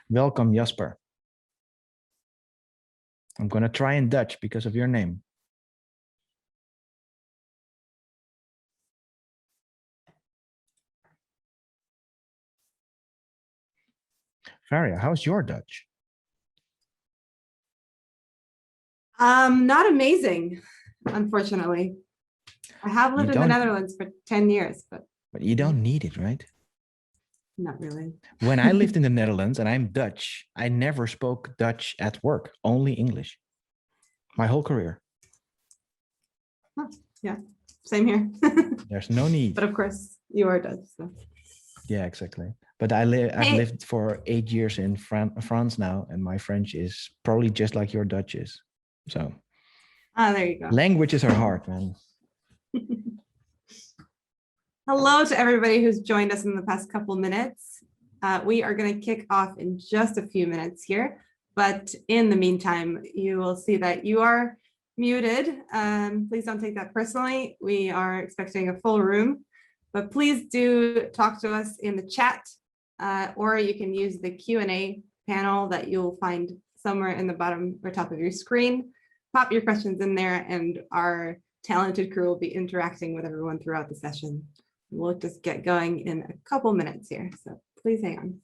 Welcome, Jasper. I'm going to try in Dutch because of your name. Varia, how's your Dutch? Not amazing, unfortunately. I have lived in the Netherlands for 10 years, but you don't need it, right? Not really. When I lived in the Netherlands and I'm Dutch, I never spoke Dutch at work, only English. My whole career. Huh, yeah, same here. There's no need. But of course, you are Dutch. So. Yeah, exactly. But I've lived for 8 years in France now, and my French is probably just like your Dutch is. So, there you go. Languages are hard, man. Hello to everybody who's joined us in the past couple minutes. We are going to kick off in just a few minutes here, but in the meantime, you will see that you are muted. Please don't take that personally. We are expecting a full room, but please do talk to us in the chat, or you can use the Q&A panel that you'll find somewhere in the bottom or top of your screen. Pop your questions in there, and our talented crew will be interacting with everyone throughout the session. We'll just get going in a couple minutes here, so please hang on.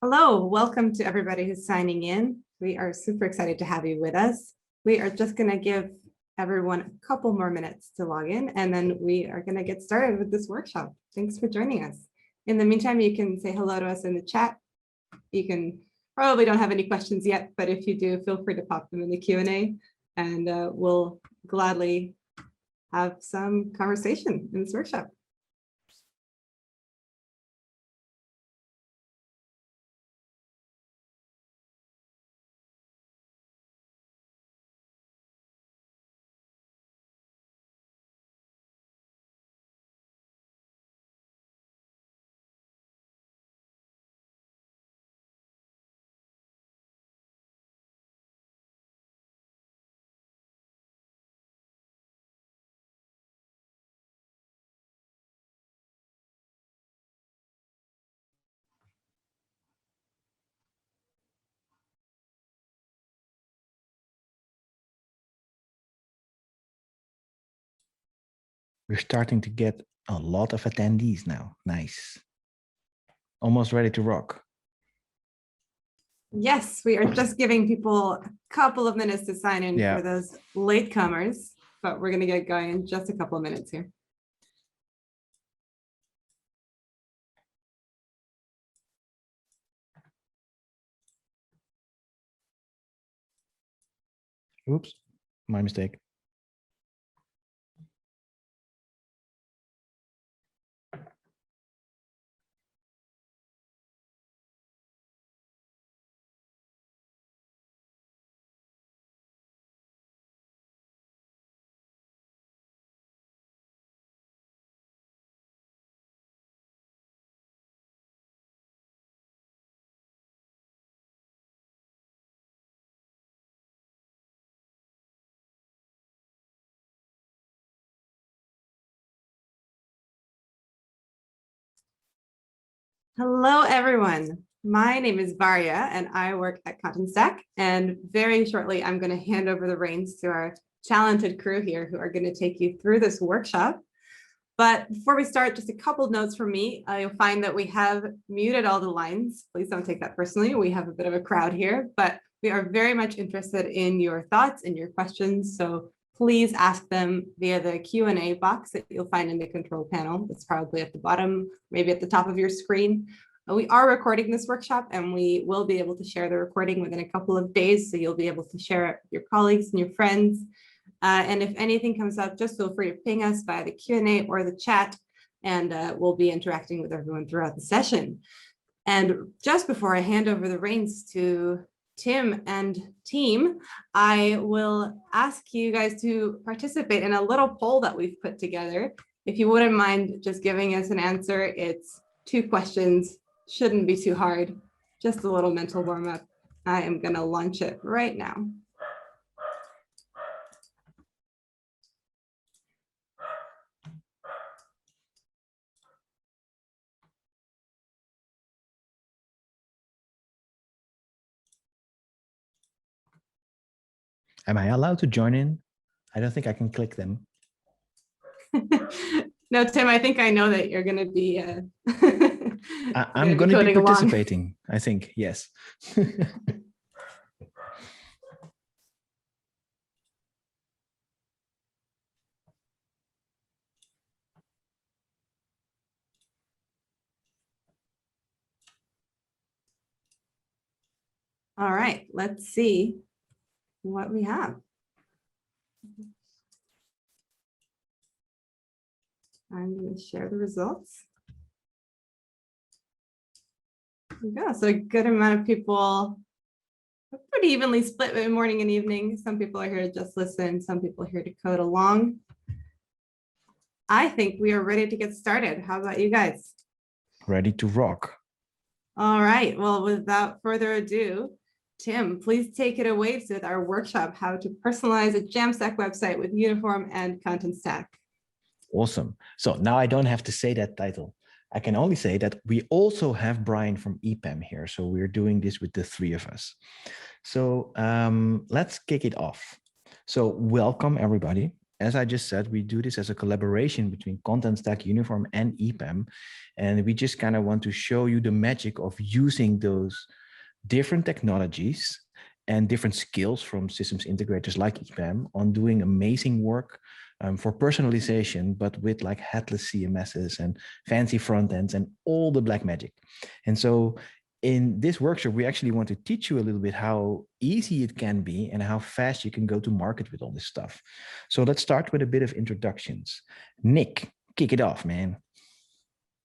Hello, welcome to everybody who's signing in. We are super excited to have you with us. We are just going to give everyone a couple more minutes to log in, and then we are going to get started with this workshop. Thanks for joining us. In the meantime, you can say hello to us in the chat. You can probably don't have any questions yet, but if you do, feel free to pop them in the Q&A, and we'll gladly have some conversation in this workshop. We're starting to get a lot of attendees now. Nice. Almost ready to rock. Yes, we are just giving people a couple of minutes to sign in for those latecomers, but we're going to get going in just a couple of minutes here. Oops, my mistake. Hello, everyone. My name is Varya, and I work at Contentstack. And very shortly, I'm going to hand over the reins to our talented crew here who are going to take you through this workshop. But before we start, just a couple notes from me. You'll find that we have muted all the lines. Please don't take that personally. We have a bit of a crowd here, but we are very much interested in your thoughts and your questions. So please ask them via the Q&A box that you'll find in the control panel. It's probably at the bottom, maybe at the top of your screen. We are recording this workshop and we will be able to share the recording within a couple of days. So you'll be able to share it with your colleagues and your friends. And if anything comes up, just feel free to ping us via the Q&A or the chat, and we'll be interacting with everyone throughout the session. And just before I hand over the reins to Tim and team, I will ask you guys to participate in a little poll that we've put together. If you wouldn't mind just giving us an answer, it's 2 questions, shouldn't be too hard, just a little mental warm up. I am going to launch it right now. Am I allowed to join in? I don't think I can click them. No, Tim, I think I know that you're going to be. I'm going to be participating, I think, yes. All right, let's see what we have. I'm going to share the results. There we go. So a good amount of people, pretty evenly split in morning and evening. Some people are here to just listen. Some people are here to code along. I think we are ready to get started. How about you guys? Ready to rock. All right. Well, without further ado, Tim, please take it away with our workshop, how to personalize a Jamstack website with Uniform and Contentstack. Awesome. So now I don't have to say that title. I can only say that we also have Brian from EPAM here. So we're doing this with the 3 of us. So let's kick it off. So welcome, everybody. As I just said, we do this as a collaboration between Contentstack, Uniform, and EPAM. And we just kind of want to show you the magic of using those different technologies and different skills from systems integrators like EPAM on doing amazing work for personalization, but with like headless CMSs and fancy front ends and all the black magic. And so in this workshop, we actually want to teach you a little bit how easy it can be and how fast you can go to market with all this stuff. So let's start with a bit of introductions. Nick, kick it off, man.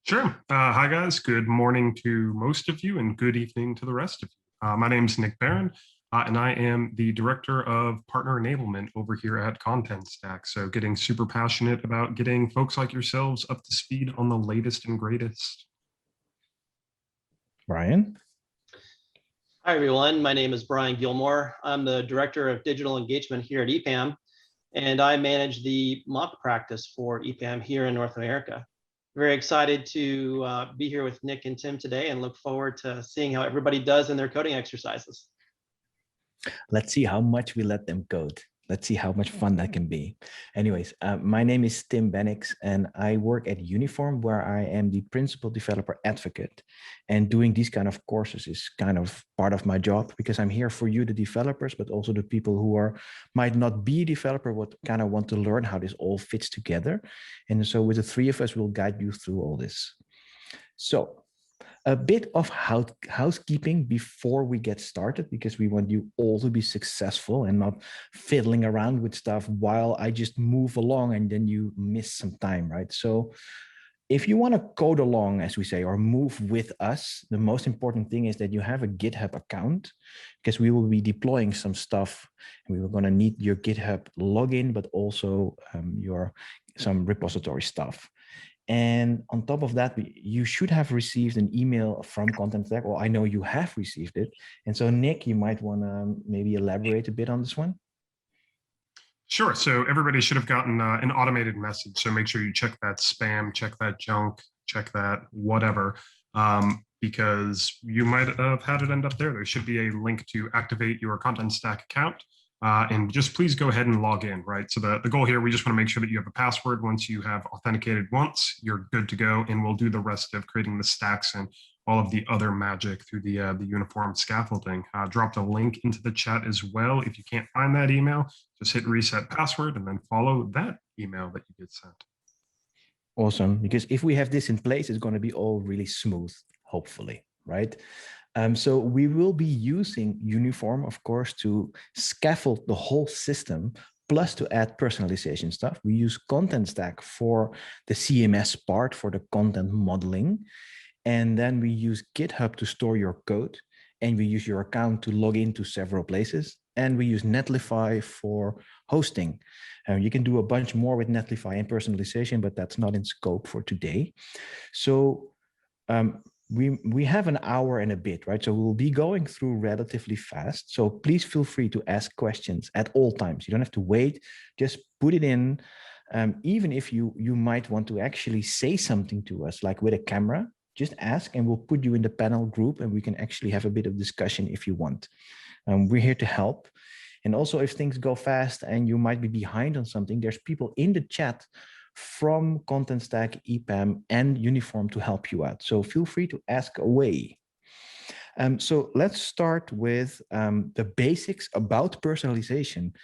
Sure. Hi, guys. Good morning to most of you and good evening to the rest of you. My name is Nick Barron, and I am the Director of Partner Enablement over here at Contentstack. So getting super passionate about getting folks like yourselves up to speed on the latest and greatest. Brian. Hi, everyone. My name is Brian Gilmore. I'm the Director of Digital Engagement here at EPAM, and I manage the mock practice for EPAM here in North America. Very excited to be here with Nick and Tim today and look forward to seeing how everybody does in their coding exercises. Let's see how much we let them code. Let's see how much fun that can be. Anyways, my name is Tim Benniks and I work at Uniform, where I am the principal developer advocate. And doing these kind of courses is kind of part of my job because I'm here for you, the developers, but also the people who might not be a developer, but kind of want to learn how this all fits together. And so with the 3 of us, we'll guide you through all this. So A bit of housekeeping before we get started, because we want you all to be successful and not fiddling around with stuff while I just move along and then you miss some time, right? So if you want to code along, as we say, or move with us, the most important thing is that you have a GitHub account, because we will be deploying some stuff and we were going to need your GitHub login, but also some repository stuff. And on top of that, you should have received an email from Contentstack, or I know you have received it. And so Nick, you might want to maybe elaborate a bit on this one. Sure. So everybody should have gotten an automated message. So make sure you check that spam, check that junk, check that whatever, because you might have had it end up there. There should be a link to activate your Contentstack account. And just please go ahead and log in, right? So the goal here, we just want to make sure that you have a password. Once you have authenticated once, you're good to go. And we'll do the rest of creating the stacks and all of the other magic through the uniform scaffolding. Dropped a link into the chat as well. If you can't find that email, just hit reset password and then follow that email that you get sent. Awesome. Because if we have this in place, it's going to be all really smooth, hopefully, right? So we will be using Uniform, of course, to scaffold the whole system, plus to add personalization stuff. We use Contentstack for the CMS part, for the content modeling. And then we use GitHub to store your code. And we use your account to log into several places. And we use Netlify for hosting. You can do a bunch more with Netlify and personalization, but that's not in scope for today. So we have an hour and a bit, right? So we'll be going through relatively fast. So please feel free to ask questions at all times. You don't have to wait, just put it in. Even if you might want to actually say something to us, like with a camera, just ask and we'll put you in the panel group and we can actually have a bit of discussion if you want. We're here to help. And also if things go fast and you might be behind on something, there's people in the chat from Contentstack, EPAM, and Uniform to help you out. So feel free to ask away. So let's start with the basics about personalization.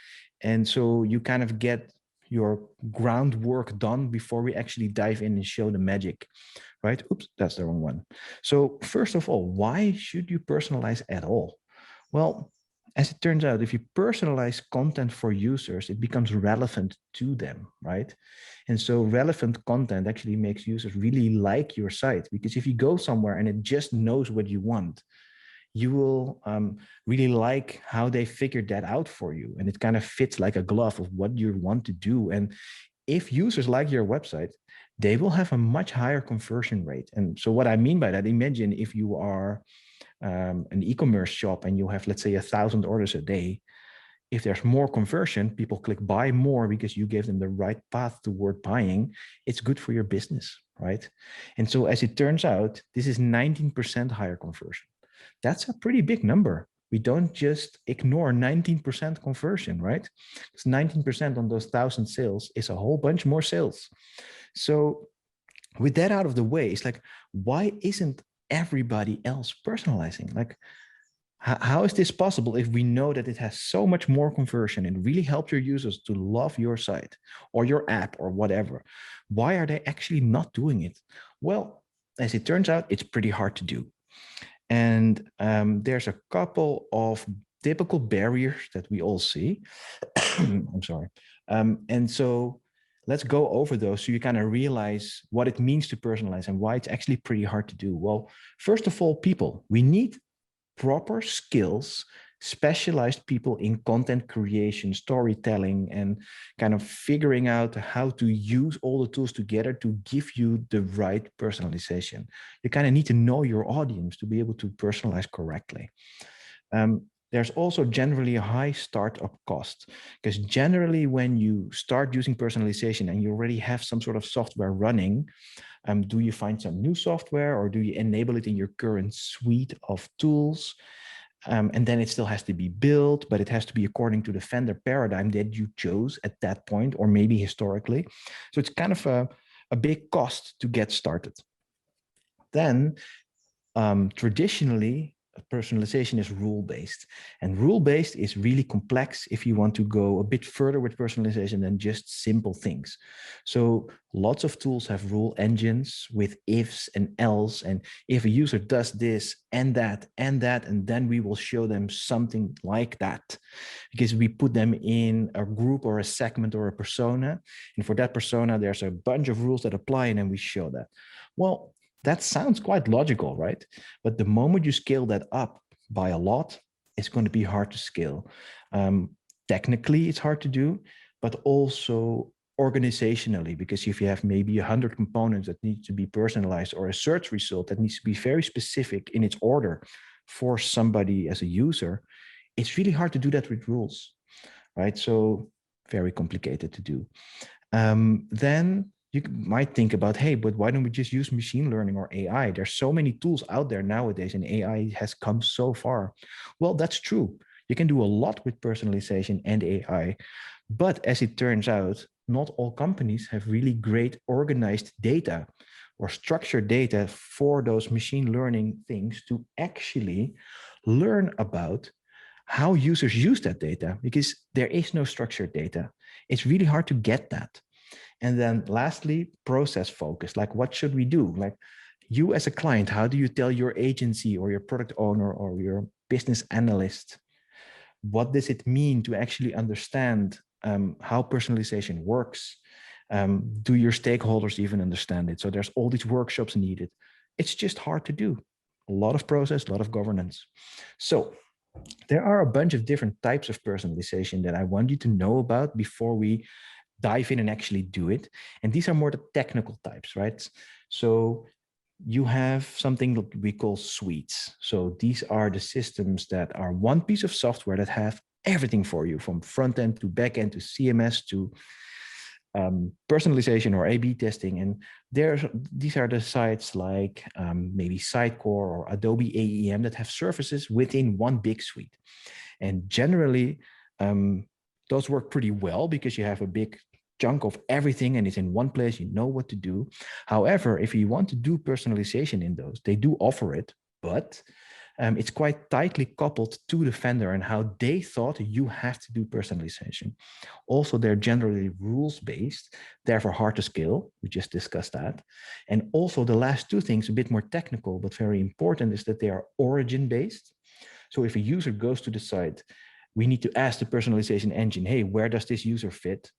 And so you kind of get your groundwork done before we actually dive in and show the magic, right? Oops, that's the wrong one. So first of all, why should you personalize at all? Well, as it turns out, if you personalize content for users, it becomes relevant to them, right? And so relevant content actually makes users really like your site, because if you go somewhere and it just knows what you want, you will really like how they figured that out for you. And it kind of fits like a glove of what you want to do. And if users like your website, they will have a much higher conversion rate. And so what I mean by that, imagine if you are an e-commerce shop and you have, let's say, 1,000 orders a day. If there's more conversion, people click buy more because you gave them the right path toward buying. It's good for your business, right? And so as it turns out, this is 19% higher conversion. That's a pretty big number. We don't just ignore 19% conversion, right? Because 19% on those 1,000 sales is a whole bunch more sales. So with that out of the way, it's like, why isn't everybody else personalizing? Like, how is this possible if we know that it has so much more conversion and really help your users to love your site or your app or whatever? Why are they actually not doing it? Well, as it turns out, it's pretty hard to do. And there's a couple of typical barriers that we all see. I'm sorry. And so let's go over those so you kind of realize what it means to personalize and why it's actually pretty hard to do. Well, first of all, people. We need proper skills, specialized people in content creation, storytelling, and kind of figuring out how to use all the tools together to give you the right personalization. You kind of need to know your audience to be able to personalize correctly. There's also generally a high startup cost, because generally when you start using personalization and you already have some sort of software running, do you find some new software or do you enable it in your current suite of tools? And then it still has to be built, but it has to be according to the vendor paradigm that you chose at that point, or maybe historically. So it's kind of a big cost to get started. Then traditionally, personalization is rule-based, and rule-based is really complex if you want to go a bit further with personalization than just simple things. So lots of tools have rule engines with ifs and else, and if a user does this and that and that, and then we will show them something like that, because we put them in a group or a segment or a persona, and for that persona there's a bunch of rules that apply, and then we show that. Well, that sounds quite logical, right? But the moment you scale that up by a lot, it's going to be hard to scale. Technically, it's hard to do, but also organizationally, because if you have maybe 100 components that need to be personalized, or a search result that needs to be very specific in its order for somebody as a user, it's really hard to do that with rules, right? So very complicated to do. Then you might think about, hey, but why don't we just use machine learning or AI? There's so many tools out there nowadays, and AI has come so far. Well, that's true. You can do a lot with personalization and AI, but as it turns out, not all companies have really great organized data or structured data for those machine learning things to actually learn about how users use that data, because there is no structured data. It's really hard to get that. And then lastly, process focus. Like, what should we do? Like, you as a client, how do you tell your agency or your product owner or your business analyst, what does it mean to actually understand how personalization works? Do your stakeholders even understand it? So there's all these workshops needed. It's just hard to do. A lot of process, a lot of governance. So there are a bunch of different types of personalization that I want you to know about before we dive in and actually do it. And these are more the technical types, right? So you have something that we call suites. So these are the systems that are one piece of software that have everything for you, from front end to back end to CMS to personalization or A/B testing. And these are the sites like maybe Sitecore or Adobe AEM that have services within one big suite. And generally, those work pretty well because you have a big chunk of everything and it's in one place, you know what to do. However, if you want to do personalization in those, they do offer it, but it's quite tightly coupled to the vendor and how they thought you have to do personalization. Also, they're generally rules-based, therefore hard to scale. We just discussed that. And also the last two things, a bit more technical, but very important, is that they are origin-based. So if a user goes to the site, we need to ask the personalization engine, hey, where does this user fit?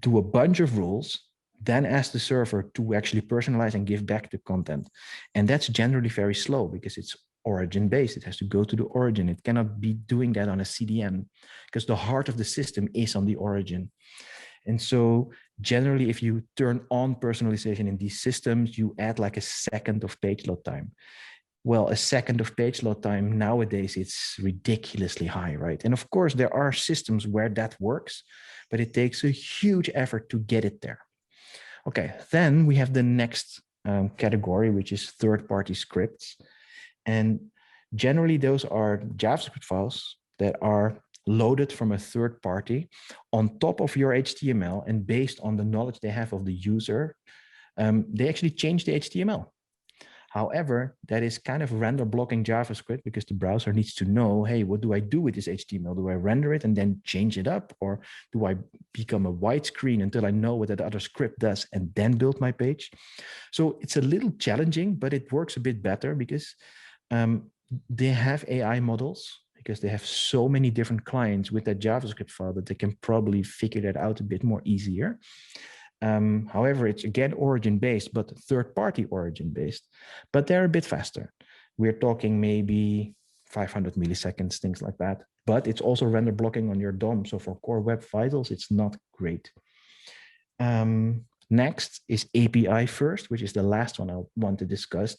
Do a bunch of rules, then ask the server to actually personalize and give back the content. And that's generally very slow because it's origin-based. It has to go to the origin. It cannot be doing that on a CDN because the heart of the system is on the origin. And so generally, if you turn on personalization in these systems, you add like a second of page load time. Well, a second of page load time nowadays, it's ridiculously high, right? And of course, there are systems where that works, but it takes a huge effort to get it there. Okay, then we have the next category, which is third-party scripts. And generally, those are JavaScript files that are loaded from a third party on top of your HTML, and based on the knowledge they have of the user, they actually change the HTML. However, that is kind of render blocking JavaScript because the browser needs to know, hey, what do I do with this HTML? Do I render it and then change it up? Or do I become a white screen until I know what that other script does and then build my page? So it's a little challenging, but it works a bit better because they have AI models, because they have so many different clients with that JavaScript file that they can probably figure that out a bit more easier. However, it's again origin-based, but third-party origin-based, but they're a bit faster. We're talking maybe 500 milliseconds, things like that, but it's also render blocking on your DOM. So for core web vitals, it's not great. Next is API first, which is the last one I want to discuss.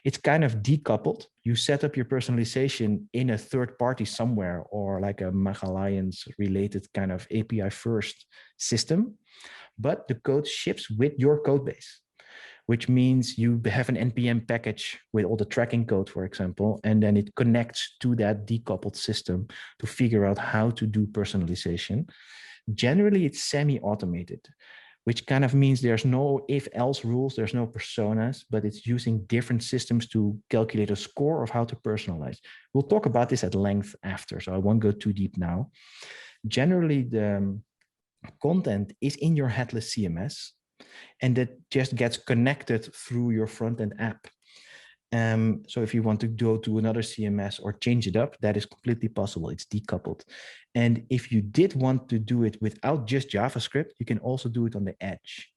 It's kind of decoupled. You set up your personalization in a third party somewhere, or like a Magallians related kind of API first system, but the code ships with your code base, which means you have an NPM package with all the tracking code, for example, and then it connects to that decoupled system to figure out how to do personalization. Generally, it's semi-automated. which kind of means there's no if-else rules, there's no personas, but it's using different systems to calculate a score of how to personalize. We'll talk about this at length after, so I won't go too deep now. Generally, the content is in your Headless CMS, and that just gets connected through your front-end app. So if you want to go to another CMS or change it up, that is completely possible. It's decoupled. And if you did want to do it without just JavaScript, you can also do it on the edge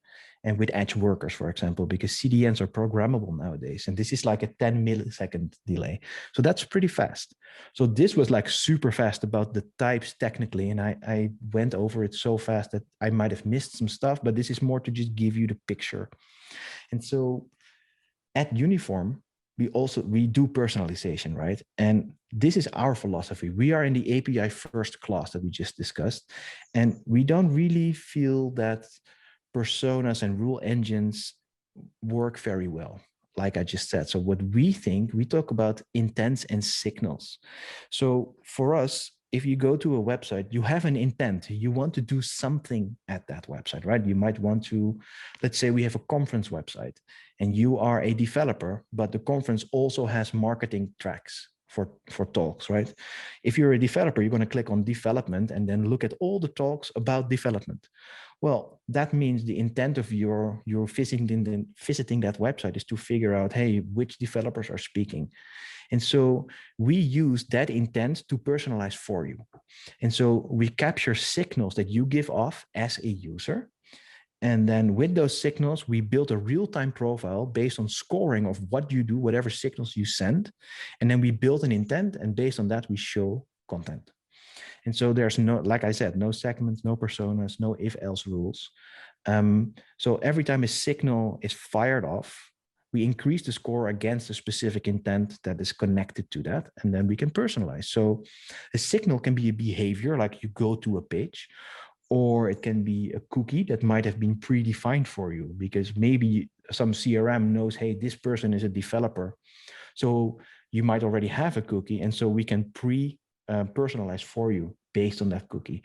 and with edge workers, for example, because CDNs are programmable nowadays. And this is like a 10 millisecond delay. So that's pretty fast. So this was like super fast about the types technically. And I went over it so fast that I might have missed some stuff, but this is more to just give you the picture. And so at Uniform, we do personalization, right? And this is our philosophy. We are in the API first class that we just discussed, and we don't really feel that personas and rule engines work very well, like I just said. So what we think, we talk about intents and signals. So for us, if you go to a website, you have an intent, you want to do something at that website, right? You might want to, let's say we have a conference website and you are a developer, but the conference also has marketing tracks for talks, right? If you're a developer, you're going to click on development and then look at all the talks about development. Well, that means the intent of your visiting that website is to figure out, hey, which developers are speaking. And so we use that intent to personalize for you. And so we capture signals that you give off as a user. And then with those signals, we build a real-time profile based on scoring of what you do, whatever signals you send. And then we build an intent, and based on that, we show content. And so there's no, like I said, no segments, no personas, no if-else rules. So every time a signal is fired off, we increase the score against a specific intent that is connected to that, and then we can personalize. So a signal can be a behavior, like you go to a page, or it can be a cookie that might have been predefined for you, because maybe some CRM knows, hey, this person is a developer. So you might already have a cookie, and so we can personalize for you based on that cookie.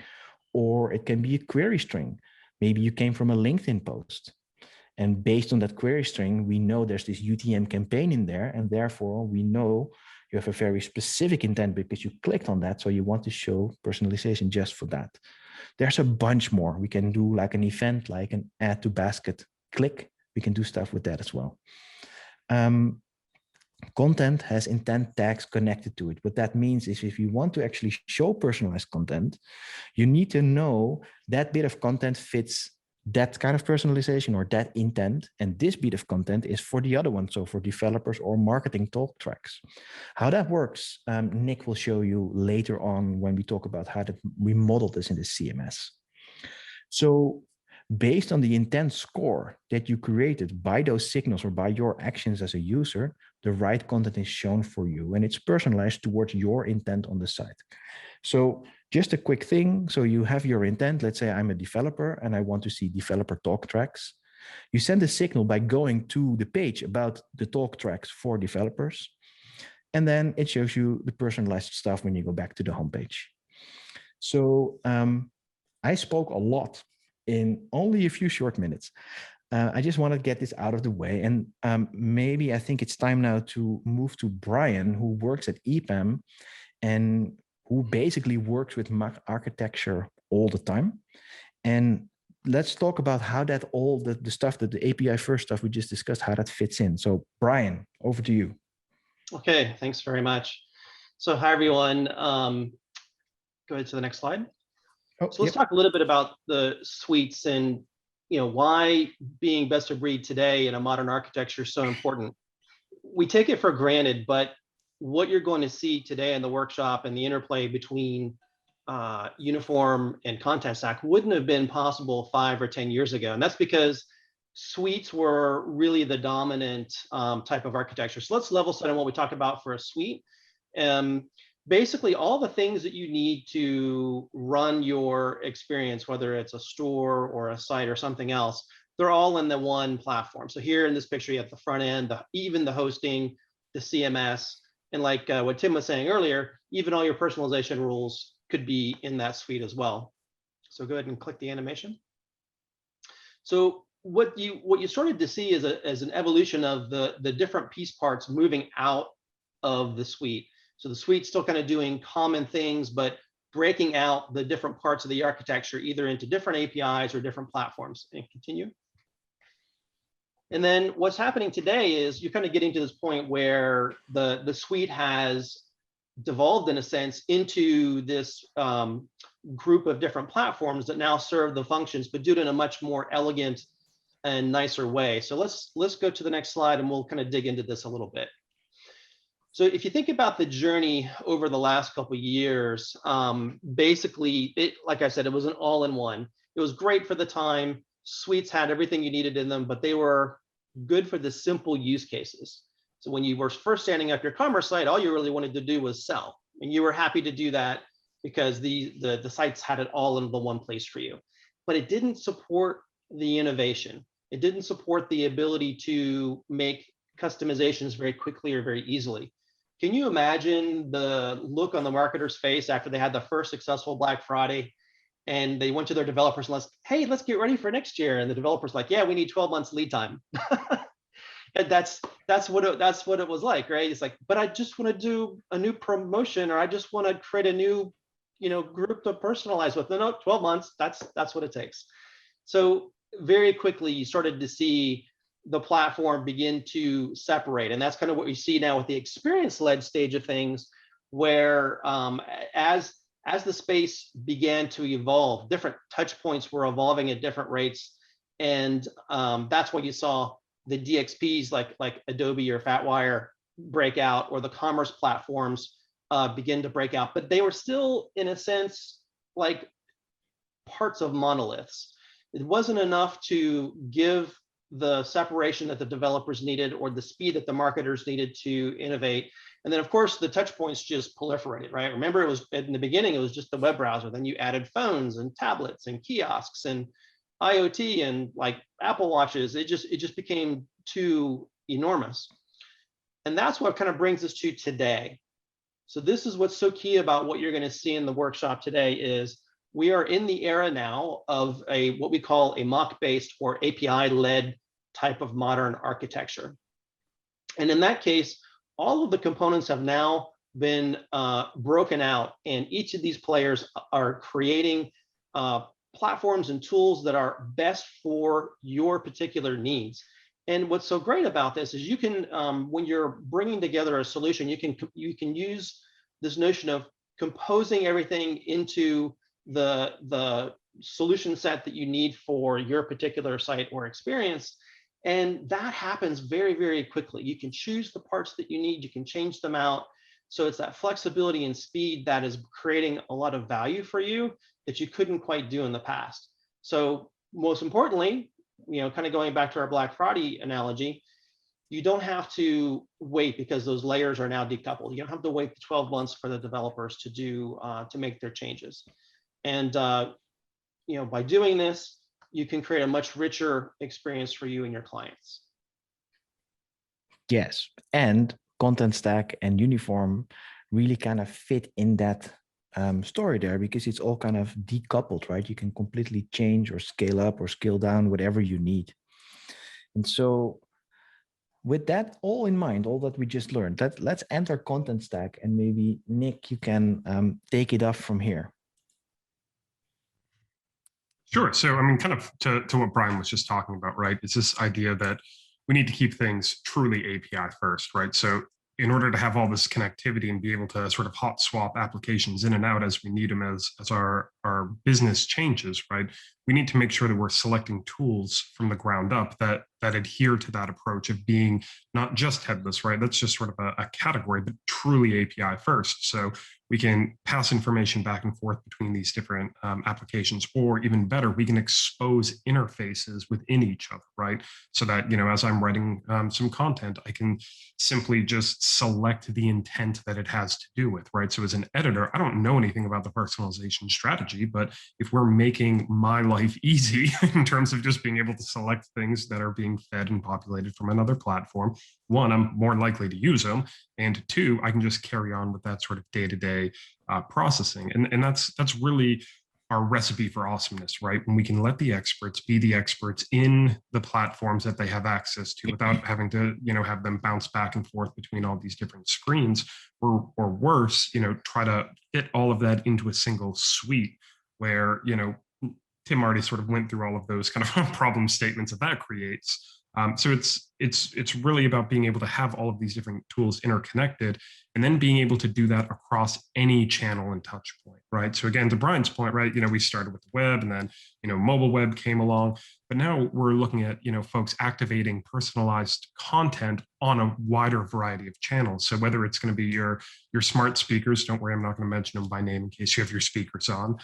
Or it can be a query string. Maybe you came from a LinkedIn post, and based on that query string, we know there's this UTM campaign in there, and therefore we know you have a very specific intent because you clicked on that, so you want to show personalization just for that. There's a bunch more. We can do like an event, like an add to basket click. We can do stuff with that as well. Content has intent tags connected to it. What that means is if you want to actually show personalized content, you need to know that bit of content fits that kind of personalization or that intent, and this bit of content is for the other one, so for developers or marketing talk tracks. How that works, Nick will show you later on when we talk about how we model this in the CMS. So based on the intent score that you created by those signals or by your actions as a user, the right content is shown for you, and it's personalized towards your intent on the site. So just a quick thing. So you have your intent. Let's say I'm a developer and I want to see developer talk tracks. You send a signal by going to the page about the talk tracks for developers. And then it shows you the personalized stuff when you go back to the homepage. So I spoke a lot in only a few short minutes. I just want to get this out of the way. And maybe I think it's time now to move to Brian, who works at EPAM and who basically works with architecture all the time. And let's talk about how that all the stuff that the API first stuff we just discussed, how that fits in. So Brian, over to you. Okay, thanks very much. So hi, everyone. Go ahead to the next slide. So let's talk a little bit about the suites and why being best of breed today in a modern architecture is so important. We take it for granted, but what you're going to see today in the workshop and the interplay between Uniform and Contentstack wouldn't have been possible 5 or 10 years ago. And that's because suites were really the dominant type of architecture. So let's level set on what we talk about for a suite. Basically, all the things that you need to run your experience, whether it's a store or a site or something else, they're all in the one platform. So here in this picture, you have the front end, even the hosting, the CMS, and like what Tim was saying earlier, even all your personalization rules could be in that suite as well. So go ahead and click the animation. So what you started to see is an evolution of the different piece parts moving out of the suite. So the suite's still kind of doing common things, but breaking out the different parts of the architecture either into different APIs or different platforms. And continue. And then what's happening today is you're kind of getting to this point where the suite has devolved in a sense into this group of different platforms that now serve the functions, but do it in a much more elegant and nicer way. So let's go to the next slide and we'll kind of dig into this a little bit. So if you think about the journey over the last couple of years, basically, like I said, it was an all-in-one. It was great for the time. Suites had everything you needed in them, but they were good for the simple use cases. So when you were first standing up your commerce site, all you really wanted to do was sell. And you were happy to do that because the sites had it all in the one place for you. But it didn't support the innovation. It didn't support the ability to make customizations very quickly or very easily. Can you imagine the look on the marketer's face after they had the first successful Black Friday and they went to their developers and hey, let's get ready for next year. And the developer's like, yeah, we need 12 months lead time. And that's what it was like, right? It's like, but I just want to do a new promotion, or I just want to create a new, group to personalize with. No, 12 months. That's what it takes. So very quickly, you started to see the platform begin to separate, and that's kind of what we see now with the experience-led stage of things, where as the space began to evolve, different touch points were evolving at different rates, and that's what you saw the DXPs like Adobe or FatWire break out, or the commerce platforms begin to break out. But they were still, in a sense, like parts of monoliths. It wasn't enough to give the separation that the developers needed or the speed that the marketers needed to innovate. And then, of course, the touch points just proliferated, right? Remember, it was in the beginning, it was just the web browser. Then you added phones and tablets and kiosks and IoT and like Apple Watches. It just became too enormous. And that's what kind of brings us to today. So this is what's so key about what you're going to see in the workshop today is we are in the era now of what we call a mock-based or API-led type of modern architecture. And in that case, all of the components have now been broken out, and each of these players are creating platforms and tools that are best for your particular needs. And what's so great about this is you can, when you're bringing together a solution, you can use this notion of composing everything into the solution set that you need for your particular site or experience. And that happens very, very quickly. You can choose the parts that you need, you can change them out. So it's that flexibility and speed that is creating a lot of value for you that you couldn't quite do in the past. So most importantly, kind of going back to our Black Friday analogy, you don't have to wait because those layers are now decoupled. You don't have to wait the 12 months for the developers to to make their changes. And by doing this, you can create a much richer experience for you and your clients. Yes, and Contentstack and Uniform really kind of fit in that story there, because it's all kind of decoupled, right? You can completely change or scale up or scale down whatever you need. And so with that all in mind, all that we just learned, let's enter Contentstack, and maybe Nick, you can take it off from here. Sure. So, I mean, kind of to what Brian was just talking about, right? It's this idea that we need to keep things truly API first, right? So in order to have all this connectivity and be able to sort of hot swap applications in and out as we need them as our business changes, right? We need to make sure that we're selecting tools from the ground up that adhere to that approach of being not just headless, right? That's just sort of a category, but truly API first. So we can pass information back and forth between these different applications, or even better, we can expose interfaces within each other, right? So that, as I'm writing some content, I can simply just select the intent that it has to do with, right? So as an editor, I don't know anything about the personalization strategy, but if we're making my life easy in terms of just being able to select things that are being fed and populated from another platform, one, I'm more likely to use them, and two, I can just carry on with that sort of day-to-day processing. And that's really our recipe for awesomeness, right? When we can let the experts be the experts in the platforms that they have access to without having to, have them bounce back and forth between all these different screens, or worse, try to fit all of that into a single suite where, Tim already sort of went through all of those kind of problem statements that creates. So it's really about being able to have all of these different tools interconnected, and then being able to do that across any channel and touch point, right? So again, to Brian's point, right, we started with the web, and then, mobile web came along, but now we're looking at, folks activating personalized content on a wider variety of channels. So whether it's going to be your smart speakers, don't worry, I'm not going to mention them by name in case you have your speakers on,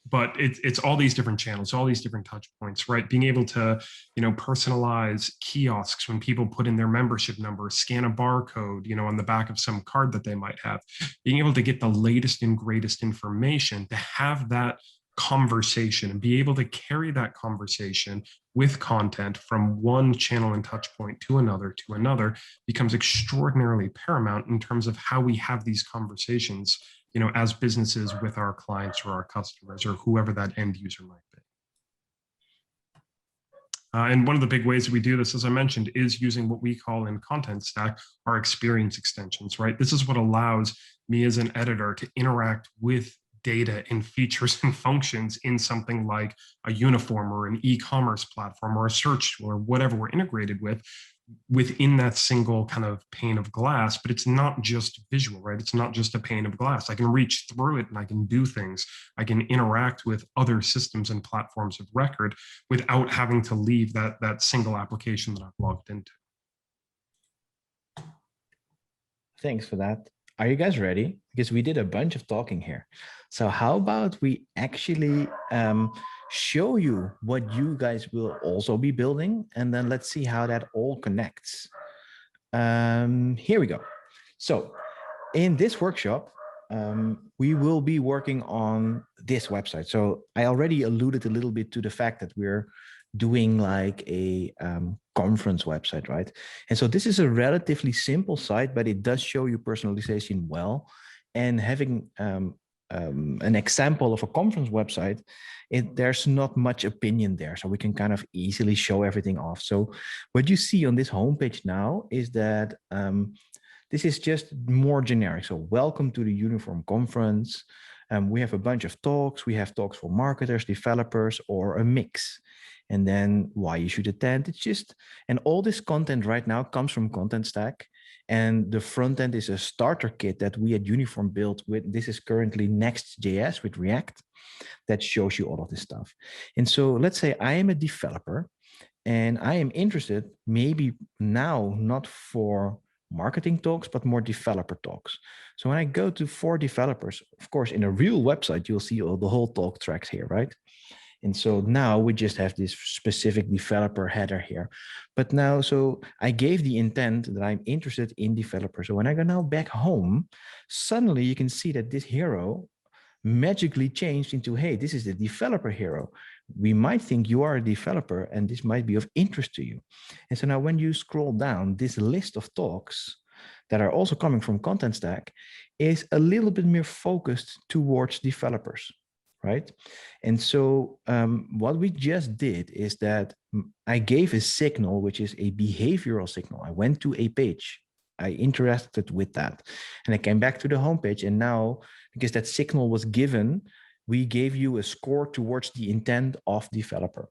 but it's all these different channels, all these different touch points, right? Being able to, personalize kiosks when people put in their membership number, scan a barcode, on the back of some card that they might have, being able to get the latest and greatest information, to have that conversation and be able to carry that conversation with content from one channel and touch point to another becomes extraordinarily paramount in terms of how we have these conversations, as businesses with our clients or our customers or whoever that end user might be. And one of the big ways that we do this, as I mentioned, is using what we call in Contentstack our experience extensions, right? This is what allows me as an editor to interact with data and features and functions in something like a uniform or an e-commerce platform or a search tool or whatever we're integrated with, within that single kind of pane of glass. But it's not just visual, right? It's not just a pane of glass. I can reach through it and I can do things. I can interact with other systems and platforms of record without having to leave that single application that I've logged into. Thanks for that. Are you guys ready? Because we did a bunch of talking here. So how about we actually show you what you guys will also be building, and then let's see how that all connects. Here we go. So in this workshop, we will be working on this website. So I already alluded a little bit to the fact that we're doing like a conference website, right? And so this is a relatively simple site, but it does show you personalization well. And having an example of a conference website, there's not much opinion there, so we can kind of easily show everything off. So what you see on this homepage now is that this is just more generic. So welcome to the Uniform Conference. We have a bunch of talks. We have talks for marketers, developers, or a mix. And then why you should attend. It's just, and all this content right now comes from Contentstack. And the front end is a starter kit that we at Uniform built with. This is currently Next.js with React that shows you all of this stuff. And so let's say I am a developer and I am interested, maybe now not for marketing talks, but more developer talks. So when I go to for developers, of course, in a real website, you'll see all the whole talk tracks here, right? And so now we just have this specific developer header here. But now, so I gave the intent that I'm interested in developers. So when I go now back home, suddenly you can see that this hero magically changed into, hey, this is the developer hero. We might think you are a developer and this might be of interest to you. And so now when you scroll down, this list of talks that are also coming from Contentstack is a little bit more focused towards developers. Right. And so what we just did is that I gave a signal, which is a behavioral signal. I went to a page, I interacted with that, and I came back to the homepage. And now, because that signal was given, we gave you a score towards the intent of developer.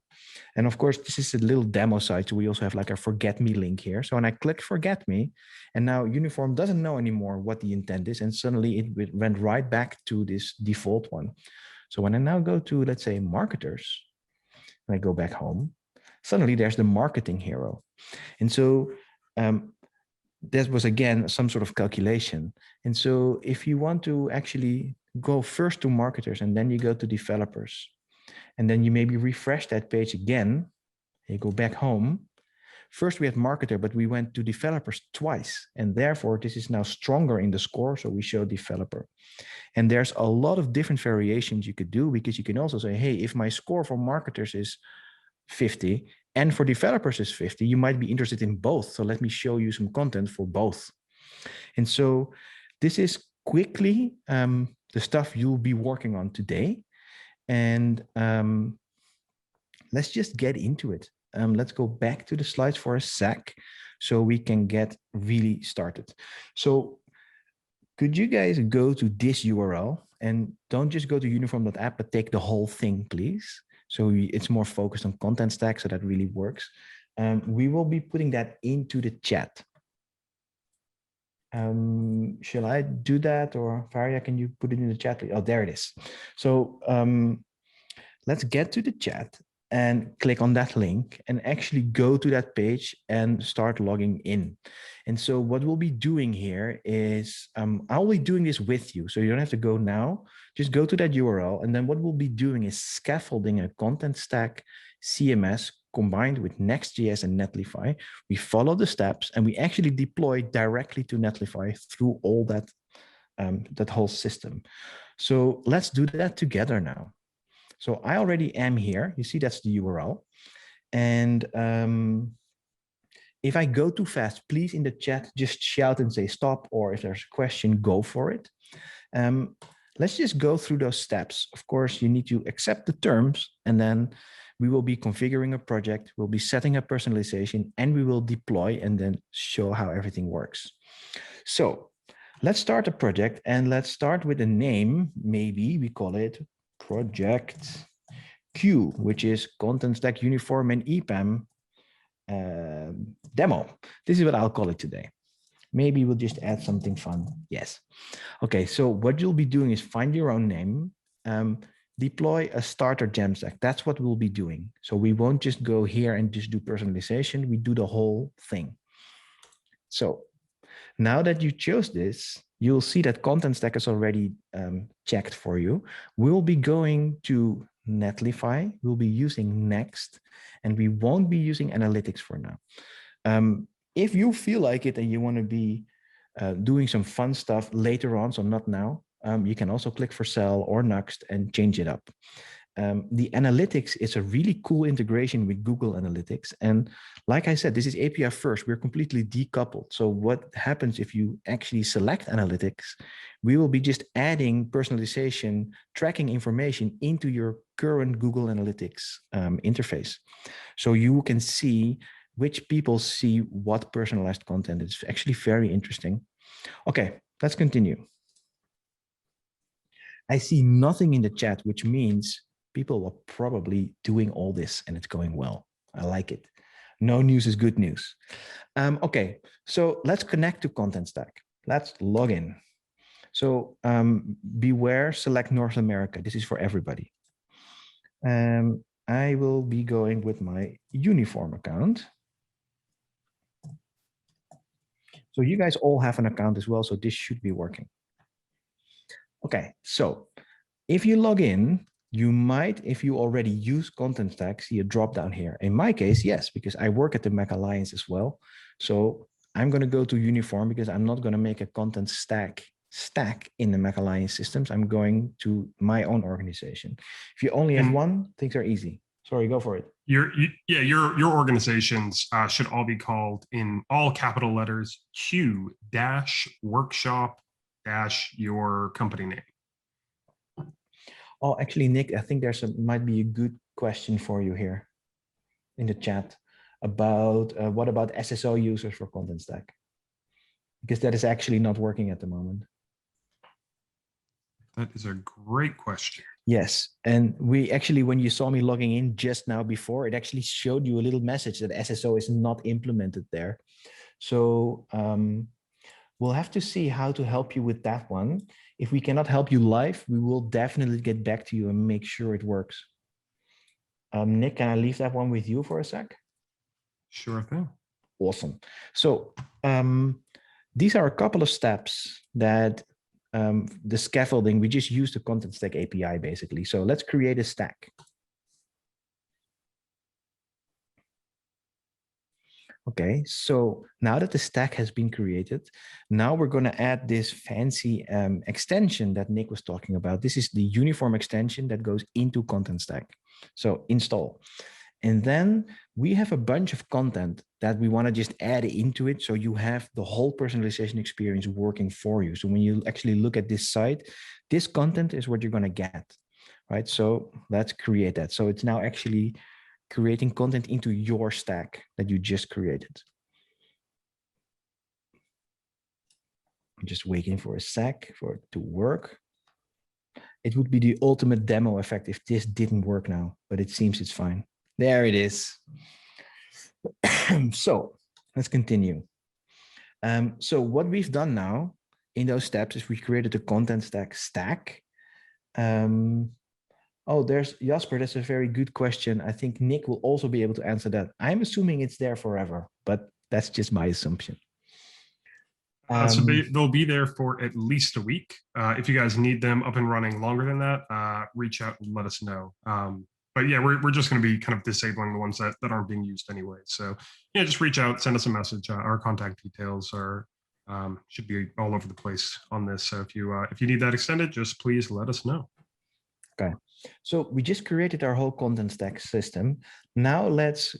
And of course, this is a little demo site. So we also have like a forget me link here. So when I click forget me, and now Uniform doesn't know anymore what the intent is. And suddenly it went right back to this default one. So when I now go to, let's say, marketers, and I go back home, suddenly there's the marketing hero. And so that was, again, some sort of calculation. And so if you want to actually go first to marketers and then you go to developers, and then you maybe refresh that page again, you go back home. First we had marketer, but we went to developers twice. And therefore, this is now stronger in the score. So we show developer. And there's a lot of different variations you could do, because you can also say, hey, if my score for marketers is 50 and for developers is 50, you might be interested in both. So let me show you some content for both. And so this is quickly the stuff you'll be working on today. And let's just get into it. Let's go back to the slides for a sec so we can get really started. So could you guys go to this URL and don't just go to uniform.app, but take the whole thing, please. So it's more focused on Contentstack, so that really works. We will be putting that into the chat. Shall I do that, or Faria, can you put it in the chat? Oh, there it is. So let's get to the chat and click on that link and actually go to that page and start logging in. And so what we'll be doing here is I'll be doing this with you. So you don't have to go now, just go to that URL. And then what we'll be doing is scaffolding a Contentstack CMS combined with Next.js and Netlify. We follow the steps and we actually deploy directly to Netlify through all that, that whole system. So let's do that together now. So I already am here. You see, that's the URL. And if I go too fast, please in the chat, just shout and say stop, or if there's a question, go for it. Let's just go through those steps. Of course, you need to accept the terms, and then we will be configuring a project, we'll be setting up personalization, and we will deploy and then show how everything works. So let's start a project, and let's start with a name. Maybe we call it Project Q, which is Contentstack Uniform and EPAM demo. This is what I'll call it today. Maybe we'll just add something fun. Yes. Okay, so what you'll be doing is find your own name, deploy a starter Jamstack. That's what we'll be doing. So we won't just go here and just do personalization. We do the whole thing. So now that you chose this, you'll see that Contentstack is already checked for you. We'll be going to Netlify. We'll be using Next, and we won't be using analytics for now. If you feel like it and you want to be doing some fun stuff later on, so not now, you can also click for Cell or Next and change it up. The analytics is a really cool integration with Google Analytics. And like I said, this is API first. We're completely decoupled. So what happens if you actually select analytics, we will be just adding personalization, tracking information into your current Google Analytics interface. So you can see which people see what personalized content. It's actually very interesting. Okay, let's continue. I see nothing in the chat, which means people are probably doing all this and it's going well. I like it. No news is good news. Okay, so let's connect to Contentstack. Let's log in. So beware, select North America. This is for everybody. I will be going with my uniform account. So you guys all have an account as well, so this should be working. Okay, so if you log in, you might, if you already use Contentstack, see a drop down here. In my case, yes, because I work at the Mac Alliance as well. So I'm going to go to uniform because I'm not going to make a Contentstack stack in the Mac Alliance systems. I'm going to my own organization. If you only have one, things are easy. Sorry, go for it. Your organizations should all be called in all capital letters Q-workshop-your company name. Oh, actually, Nick, I think might be a good question for you here in the chat about what about SSO users for Contentstack? Because that is actually not working at the moment. That is a great question. Yes, and we actually, when you saw me logging in just now before, it actually showed you a little message that SSO is not implemented there. So we'll have to see how to help you with that one. If we cannot help you live, we will definitely get back to you and make sure it works. Nick, can I leave that one with you for a sec? Sure thing. Awesome. So these are a couple of steps that the scaffolding, we just use the Contentstack API basically. So let's create a stack. Okay, so now that the stack has been created, now we're going to add this fancy extension that Nick was talking about. This is the uniform extension that goes into Contentstack. So install. And then we have a bunch of content that we want to just add into it. So you have the whole personalization experience working for you. So when you actually look at this site, this content is what you're going to get. right? So let's create that. So it's now actually creating content into your stack that you just created. I'm just waiting for a sec for it to work. It would be the ultimate demo effect if this didn't work now, but it seems it's fine. There it is. So let's continue. So what we've done now in those steps is we created a Contentstack stack. Oh, there's Jasper. That's a very good question. I think Nick will also be able to answer that. I'm assuming it's there forever, but that's just my assumption. So they'll be there for at least a week. If you guys need them up and running longer than that, reach out and let us know. But yeah, we're just going to be kind of disabling the ones that aren't being used anyway. So yeah, just reach out, send us a message. Our contact details are should be all over the place on this. So if you need that extended, just please let us know. Okay, so we just created our whole Contentstack system. Now let's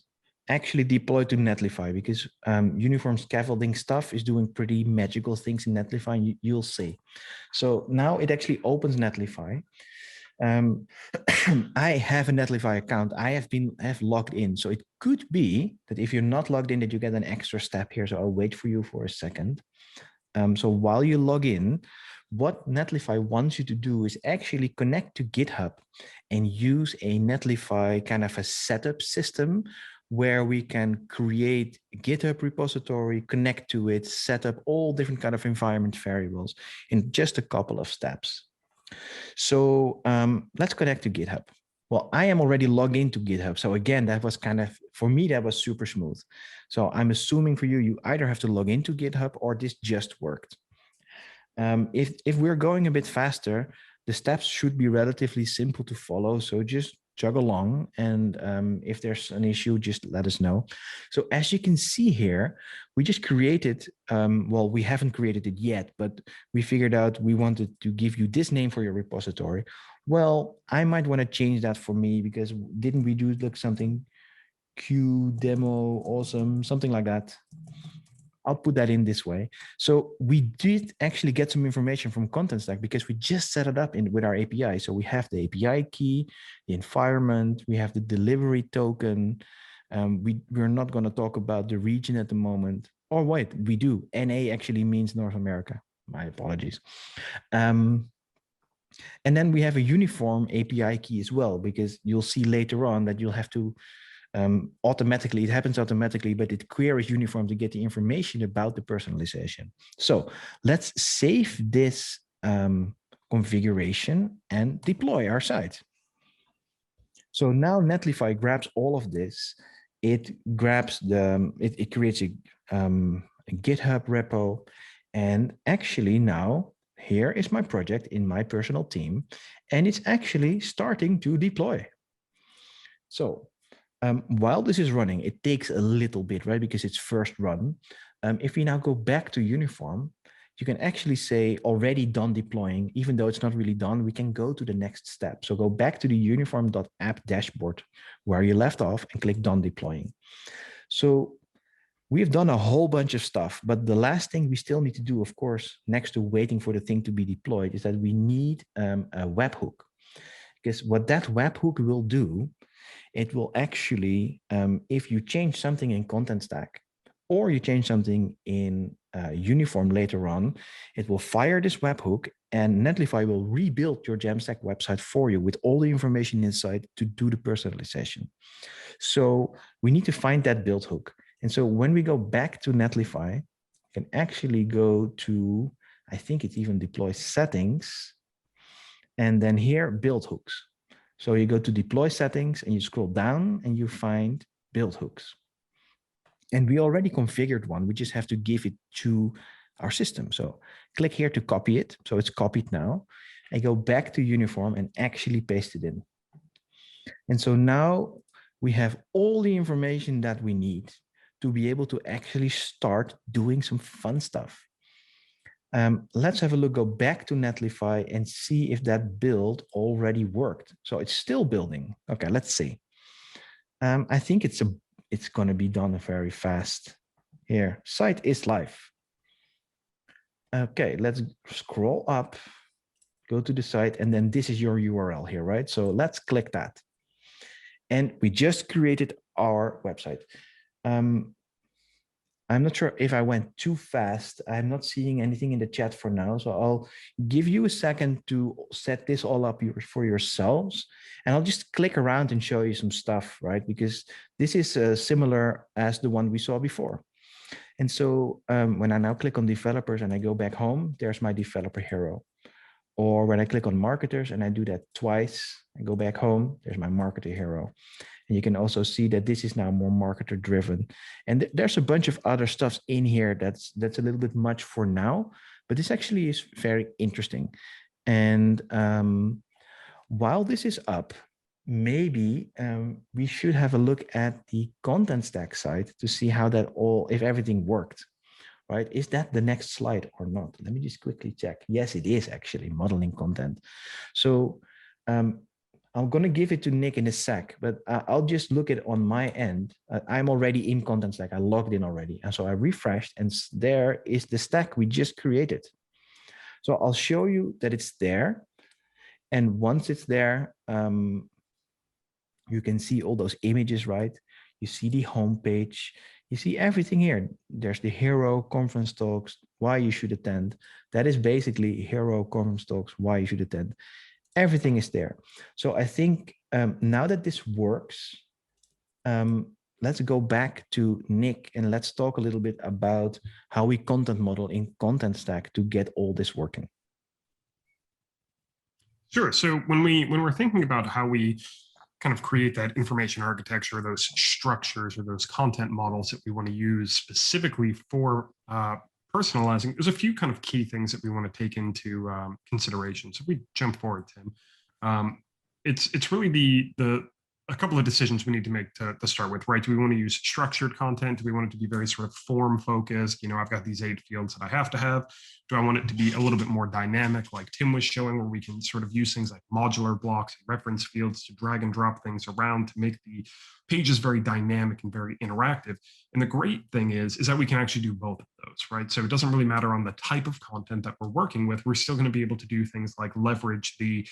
actually deploy to Netlify, because uniform scaffolding stuff is doing pretty magical things in Netlify. You'll see. So now it actually opens Netlify. I have a Netlify account. I have logged in. So it could be that if you're not logged in, that you get an extra step here. So I'll wait for you for a second. So while you log in, what Netlify wants you to do is actually connect to GitHub and use a Netlify kind of a setup system where we can create a GitHub repository, connect to it, set up all different kind of environment variables in just a couple of steps. So let's connect to GitHub. Well, I am already logged into GitHub. So again, that was kind of, for me, that was super smooth. So I'm assuming for you, you either have to log into GitHub or this just worked. If we're going a bit faster, the steps should be relatively simple to follow. So just jog along. And if there's an issue, just let us know. So as you can see here, we just created, well, we haven't created it yet, but we figured out we wanted to give you this name for your repository. Well, I might want to change that for me, because didn't we do like something Q demo awesome, something like that? I'll put that in this way. So we did actually get some information from Contentstack because we just set it up with our API. So we have the API key, the environment, we have the delivery token. We're not going to talk about the region at the moment. Or wait, we do. NA actually means North America. My apologies. And then we have a uniform API key as well, because you'll see later on that you'll have to automatically, it happens automatically, but it queries uniform to get the information about the personalization. So let's save this configuration and deploy our site. So now Netlify grabs all of this. It grabs it creates a GitHub repo. And actually now here is my project in my personal team, and it's actually starting to deploy. So while this is running, it takes a little bit, right? Because it's first run. If we now go back to uniform, you can actually say already done deploying, even though it's not really done, we can go to the next step. So go back to the uniform.app dashboard where you left off and click done deploying. So we've done a whole bunch of stuff, but the last thing we still need to do, of course, next to waiting for the thing to be deployed, is that we need a webhook. Because what that webhook will do, it will actually, if you change something in Contentstack or you change something in Uniform later on, it will fire this webhook and Netlify will rebuild your Jamstack website for you with all the information inside to do the personalization. So we need to find that build hook. And so when we go back to Netlify, you can actually go to, I think it even deploys settings, and then here, build hooks. So you go to deploy settings and you scroll down and you find build hooks. And we already configured one. We just have to give it to our system. So click here to copy it. So it's copied now. I go back to uniform and actually paste it in. And so now we have all the information that we need to be able to actually start doing some fun stuff. Let's have a look, go back to Netlify and see if that build already worked. So it's still building. Okay, let's see. I think it's going to be done very fast. Here, site is live. Okay, let's scroll up, go to the site, and then this is your URL here, right? So let's click that. And we just created our website. I'm not sure if I went too fast. I'm not seeing anything in the chat for now. So I'll give you a second to set this all up for yourselves. And I'll just click around and show you some stuff, right? Because this is similar as the one we saw before. And so when I now click on developers and I go back home, there's my developer hero. Or when I click on marketers and I do that twice, I go back home, there's my marketer hero. And you can also see that this is now more marketer driven. And there's a bunch of other stuff in here that's a little bit much for now, but this actually is very interesting. And while this is up, maybe we should have a look at the Contentstack site to see how that if everything worked. Right? Is that the next slide or not? Let me just quickly check. Yes, it is actually modeling content. So I'm going to give it to Nick in a sec, but I'll just look at it on my end. I'm already in Contentstack. I logged in already. And so I refreshed and there is the stack we just created. So I'll show you that it's there. And once it's there, you can see all those images, right? You see the homepage. You see everything here. There's the hero conference talks, why you should attend. That is basically hero conference talks, why you should attend. Everything is there. So I think now that this works, let's go back to Nick and let's talk a little bit about how we content model in Contentstack to get all this working. Sure. So when we're thinking about how we kind of create that information architecture, those structures or those content models that we want to use specifically for personalizing, there's a few kind of key things that we want to take into consideration. So if we jump forward, Tim, it's really a couple of decisions we need to make to start with, right? Do we want to use structured content? Do we want it to be very sort of form focused? You know, I've got these 8 fields that I have to have. Do I want it to be a little bit more dynamic, like Tim was showing, where we can sort of use things like modular blocks and reference fields to drag and drop things around to make the pages very dynamic and very interactive? And the great thing is that we can actually do both of those, right? So it doesn't really matter on the type of content that we're working with. We're still going to be able to do things like leverage the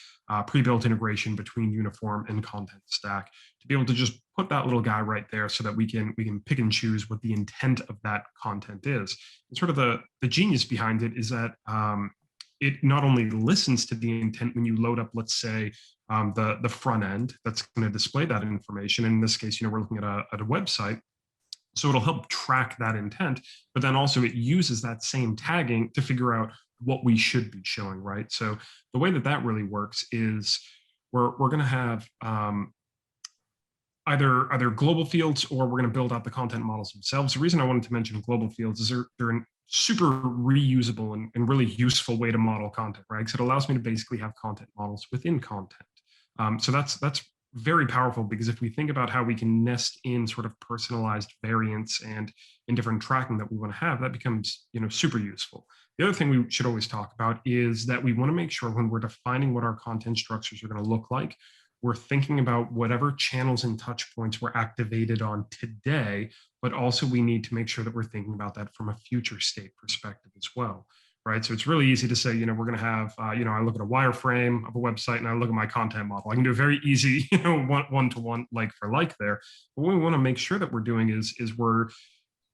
pre-built integration between Uniform and Contentstack to be able to just put that little guy right there so that we can pick and choose what the intent of that content is. And sort of the genius behind it is that it not only listens to the intent when you load up, let's say, the front end that's going to display that information. In this case, we're looking at a website. So it'll help track that intent, but then also it uses that same tagging to figure out what we should be showing, right? So the way that really works is we're going to have either global fields or we're going to build out the content models themselves. The reason I wanted to mention global fields is they're a super reusable and really useful way to model content, right? Because it allows me to basically have content models within content. So that's very powerful, because if we think about how we can nest in sort of personalized variants and in different tracking that we want to have, that becomes super useful. The other thing we should always talk about is that we want to make sure when we're defining what our content structures are going to look like, we're thinking about whatever channels and touch points we're activated on today, but also we need to make sure that we're thinking about that from a future state perspective as well. Right. So it's really easy to say, we're going to have, I look at a wireframe of a website and I look at my content model. I can do a very easy, one-to-one like for like there. But what we want to make sure that we're doing is we're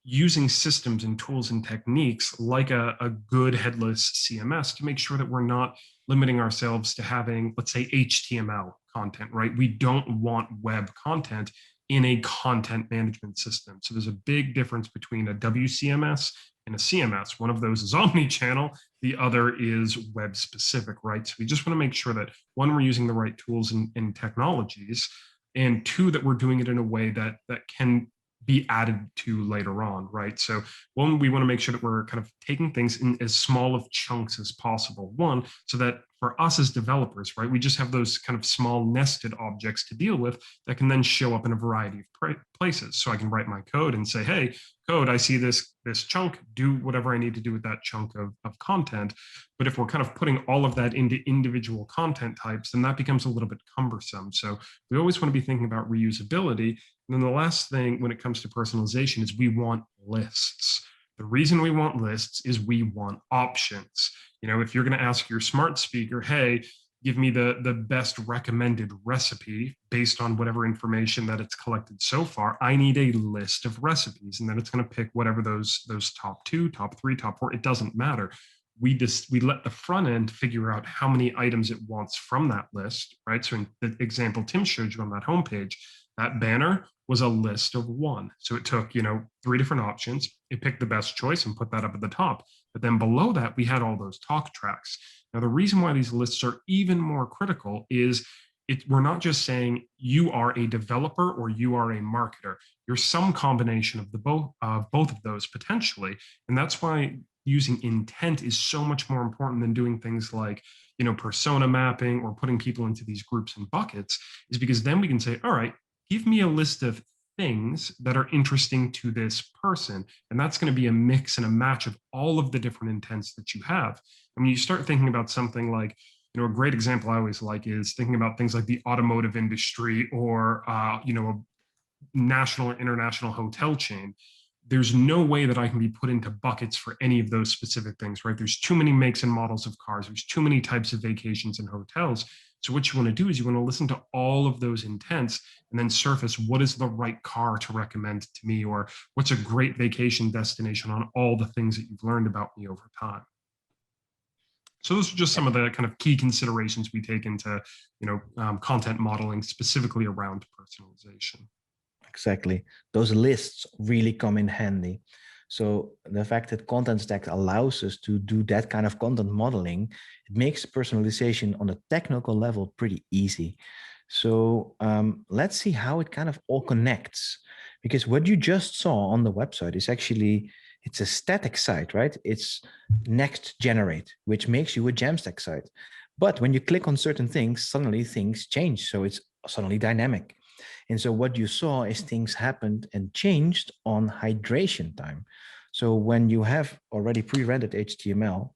using systems and tools and techniques like a good headless CMS to make sure that we're not limiting ourselves to having, let's say, HTML content, right? We don't want web content in a content management system. So there's a big difference between a WCMS and a CMS. One of those is omni-channel, the other is web specific, right? So we just want to make sure that, one, we're using the right tools and technologies, and two, that we're doing it in a way that can be added to later on, right? So one, we want to make sure that we're kind of taking things in as small of chunks as possible. One, so that for us as developers, right, we just have those kind of small nested objects to deal with that can then show up in a variety of places. So I can write my code and say, hey, code, I see this chunk, do whatever I need to do with that chunk of content. But if we're kind of putting all of that into individual content types, then that becomes a little bit cumbersome. So we always want to be thinking about reusability. And then the last thing when it comes to personalization is we want lists, The reason we want lists is we want options. You know, if you're going to ask your smart speaker, hey, give me the best recommended recipe based on whatever information that it's collected so far, I need a list of recipes. And then it's going to pick whatever those top 2, top 3, top 4, it doesn't matter. We let the front end figure out how many items it wants from that list, right? So in the example Tim showed you on that homepage, that banner was a list of 1. So it took, 3 different options. It picked the best choice and put that up at the top. But then below that, we had all those talk tracks. Now, the reason why these lists are even more critical is we're not just saying you are a developer or you are a marketer. You're some combination of both of those potentially. And that's why using intent is so much more important than doing things like, persona mapping or putting people into these groups and buckets, is because then we can say, all right, give me a list of things that are interesting to this person. And that's going to be a mix and a match of all of the different intents that you have. And when you start thinking about something like, a great example I always like is thinking about things like the automotive industry or, a national or international hotel chain. There's no way that I can be put into buckets for any of those specific things, right? There's too many makes and models of cars. There's too many types of vacations and hotels. So what you want to do is you want to listen to all of those intents and then surface what is the right car to recommend to me, or what's a great vacation destination on all the things that you've learned about me over time. So those are just some of the kind of key considerations we take into, content modeling, specifically around personalization. Exactly. Those lists really come in handy. So the fact that Contentstack allows us to do that kind of content modeling, it makes personalization on a technical level pretty easy. So let's see how it kind of all connects. Because what you just saw on the website is actually, it's a static site, right? It's next generate, which makes you a Jamstack site. But when you click on certain things, suddenly things change. So it's suddenly dynamic. And so what you saw is things happened and changed on hydration time. So when you have already pre-rendered HTML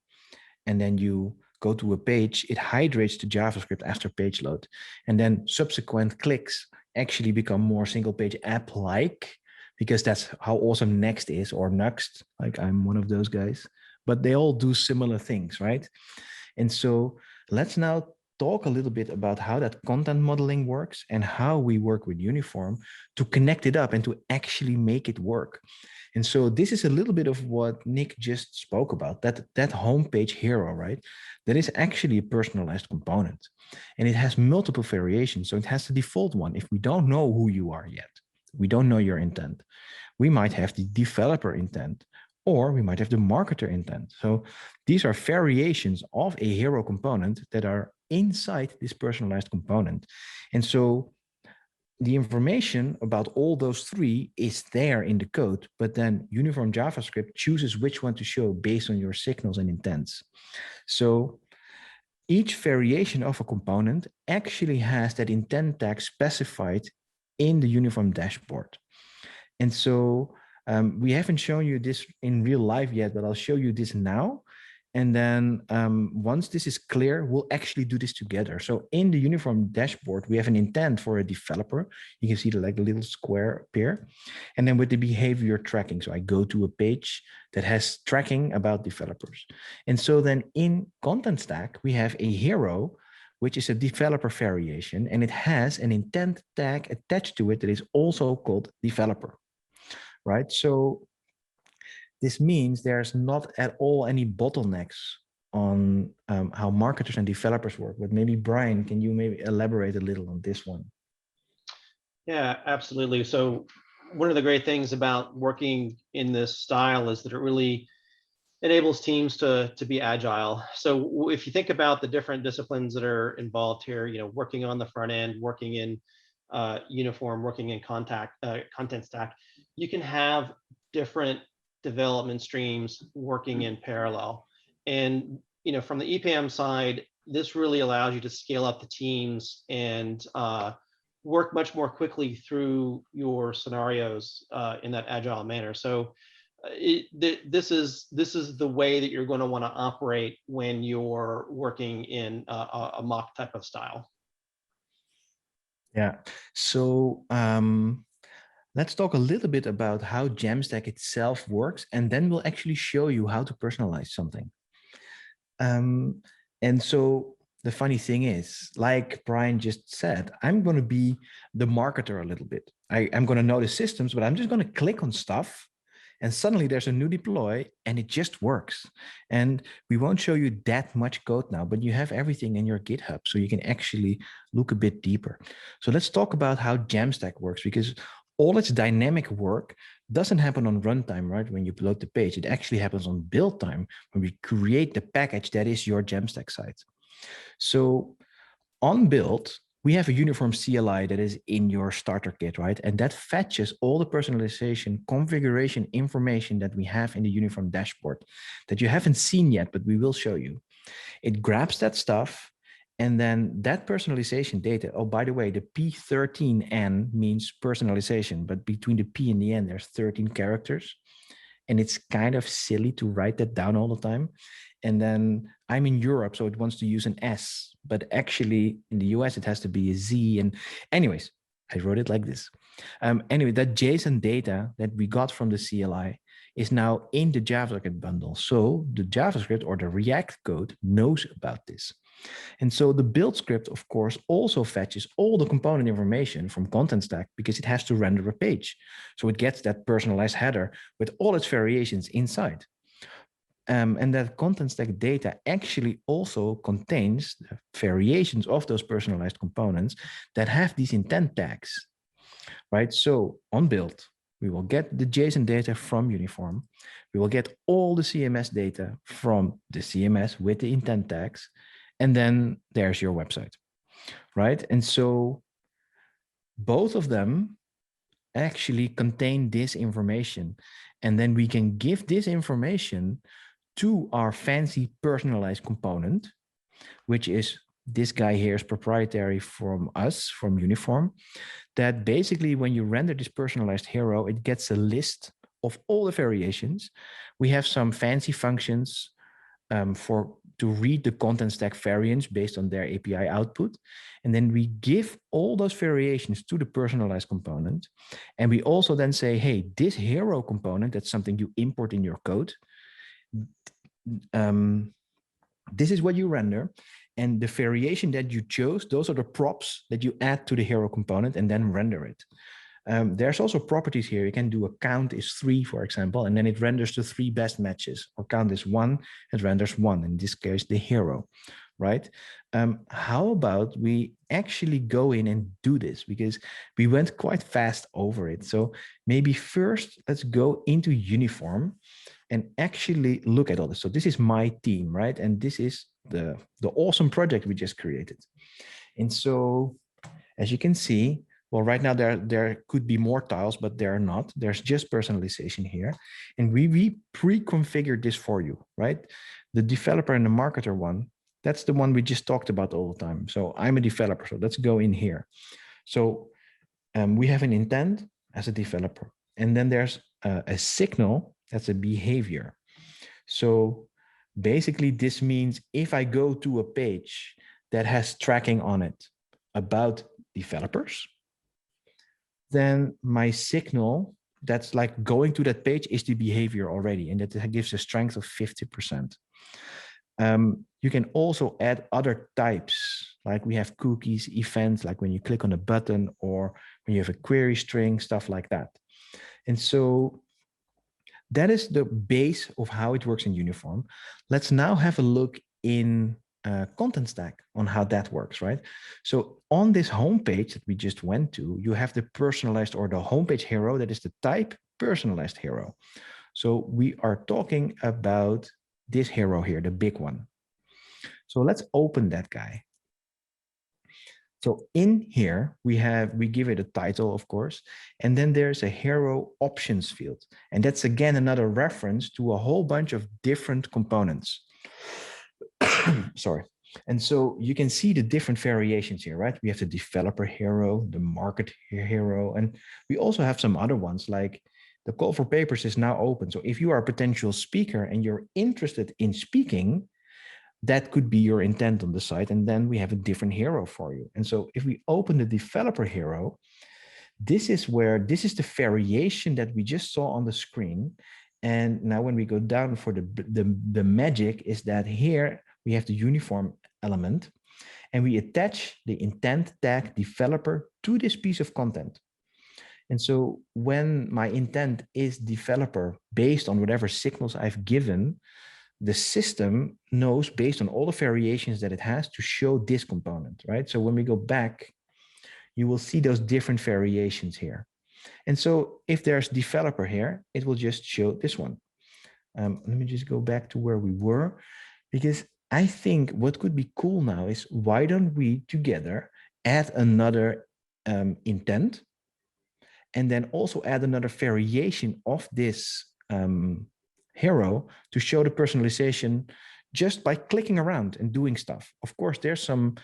and then you go to a page, it hydrates the JavaScript after page load. And then subsequent clicks actually become more single page app-like, because that's how awesome Next is, or Nuxt, like I'm one of those guys. But they all do similar things, right? And so let's now talk a little bit about how that content modeling works and how we work with Uniform to connect it up and to actually make it work. And so this is a little bit of what Nick just spoke about, that homepage hero, right? That is actually a personalized component, and it has multiple variations. So it has the default one. If we don't know who you are yet, we don't know your intent, we might have the developer intent, or we might have the marketer intent. So these are variations of a hero component that are inside this personalized component. And so the information about all those 3 is there in the code, but then Uniform JavaScript chooses which one to show based on your signals and intents. So each variation of a component actually has that intent tag specified in the Uniform dashboard. And so we haven't shown you this in real life yet, but I'll show you this now. And then once this is clear, we'll actually do this together. So in the Uniform dashboard, we have an intent for a developer. You can see the little square appear. And then with the behavior tracking. So I go to a page that has tracking about developers. And so then in Contentstack, we have a hero, which is a developer variation, and it has an intent tag attached to it that is also called developer, right? So this means there's not at all any bottlenecks on how marketers and developers work. But maybe Brian, can you maybe elaborate a little on this one? Yeah, absolutely. So one of the great things about working in this style is that it really enables teams to be agile. So if you think about the different disciplines that are involved here, working on the front end, working in Uniform, working in Contentstack, you can have different development streams working in parallel. And from the EPAM side, this really allows you to scale up the teams and work much more quickly through your scenarios in that agile manner. So this is the way that you're going to want to operate when you're working in a mock type of style. Yeah. So let's talk a little bit about how Jamstack itself works, and then we'll actually show you how to personalize something. And so the funny thing is, like Brian just said, I'm going to be the marketer a little bit. I'm going to know the systems, but I'm just going to click on stuff. And suddenly there's a new deploy and it just works. And we won't show you that much code now, but you have everything in your GitHub. So you can actually look a bit deeper. So let's talk about how Jamstack works, because all its dynamic work doesn't happen on runtime, right? When you load the page, it actually happens on build time when we create the package that is your Jamstack site. So on build, we have a uniform CLI that is in your starter kit, right? And that fetches all the personalization configuration information that we have in the uniform dashboard that you haven't seen yet, but we will show you. It grabs that stuff, and then that personalization data, oh, by the way, the P13N means personalization, but between the P and the N, there's 13 characters. And it's kind of silly to write that down all the time. And then I'm in Europe, so it wants to use an S, but actually in the US, it has to be a Z. And anyways, I wrote it like this. Anyway, that JSON data that we got from the CLI is now in the JavaScript bundle. So the JavaScript or the React code knows about this. And so the build script, of course, also fetches all the component information from Contentstack because it has to render a page. So it gets that personalized header with all its variations inside. And that Contentstack data actually also contains the variations of those personalized components that have these intent tags, right? So on build, we will get the JSON data from Uniform. We will get all the CMS data from the CMS with the intent tags. And then there's your website, right? And so both of them actually contain this information. And then we can give this information to our fancy personalized component, which is this guy here is proprietary from us, from Uniform, that basically when you render this personalized hero, it gets a list of all the variations. We have some fancy functions to read the Contentstack variants based on their API output. And then we give all those variations to the personalized component. And we also then say, hey, this hero component, that's something you import in your code. This is what you render. And the variation that you chose, those are the props that you add to the hero component and then render it. There's also properties here. You can do a count is 3, for example, and then it renders the 3 best matches, or count is 1, it renders 1, in this case, the hero, right? How about we actually go in and do this, because we went quite fast over it. So maybe first let's go into Uniform and actually look at all this. So this is my team, right? And this is the awesome project we just created. And so as you can see, well, right now there could be more tiles, but there are not. There's just personalization here. And we pre-configured this for you, right? The developer and the marketer one, that's the one we just talked about all the time. So I'm a developer, so let's go in here. So we have an intent as a developer. And then there's a signal, that's a behavior. So basically this means if I go to a page that has tracking on it about developers, then my signal that's like going to that page is the behavior already, and that gives a strength of 50%. You can also add other types, like we have cookies, events, like when you click on a button, or when you have a query string, stuff like that. And so that is the base of how it works in Uniform. Let's now have a look in Contentstack on how that works, right? So on this homepage that we just went to, you have the personalized or the homepage hero, that is the type personalized hero. So we are talking about this hero here, the big one. So let's open that guy. So in here, we give it a title, of course, and then there's a hero options field. And that's again, another reference to a whole bunch of different components. Sorry. And so you can see the different variations here, right? We have the developer hero, the market hero, and we also have some other ones, like the call for papers is now open. So if you are a potential speaker and you're interested in speaking, that could be your intent on the site. And then we have a different hero for you. And so if we open the developer hero, This is the variation that we just saw on the screen. And now when we go down for the magic is that here we have the uniform element and we attach the intent tag developer to this piece of content. And so when my intent is developer based on whatever signals I've given, the system knows based on all the variations that it has to show this component, right? So when we go back, you will see those different variations here. And so if there's developer here, it will just show this one. Let me just go back to where we were, because I think what could be cool now is why don't we together add another intent and then also add another variation of this hero to show the personalization just by clicking around and doing stuff. Of course, there's some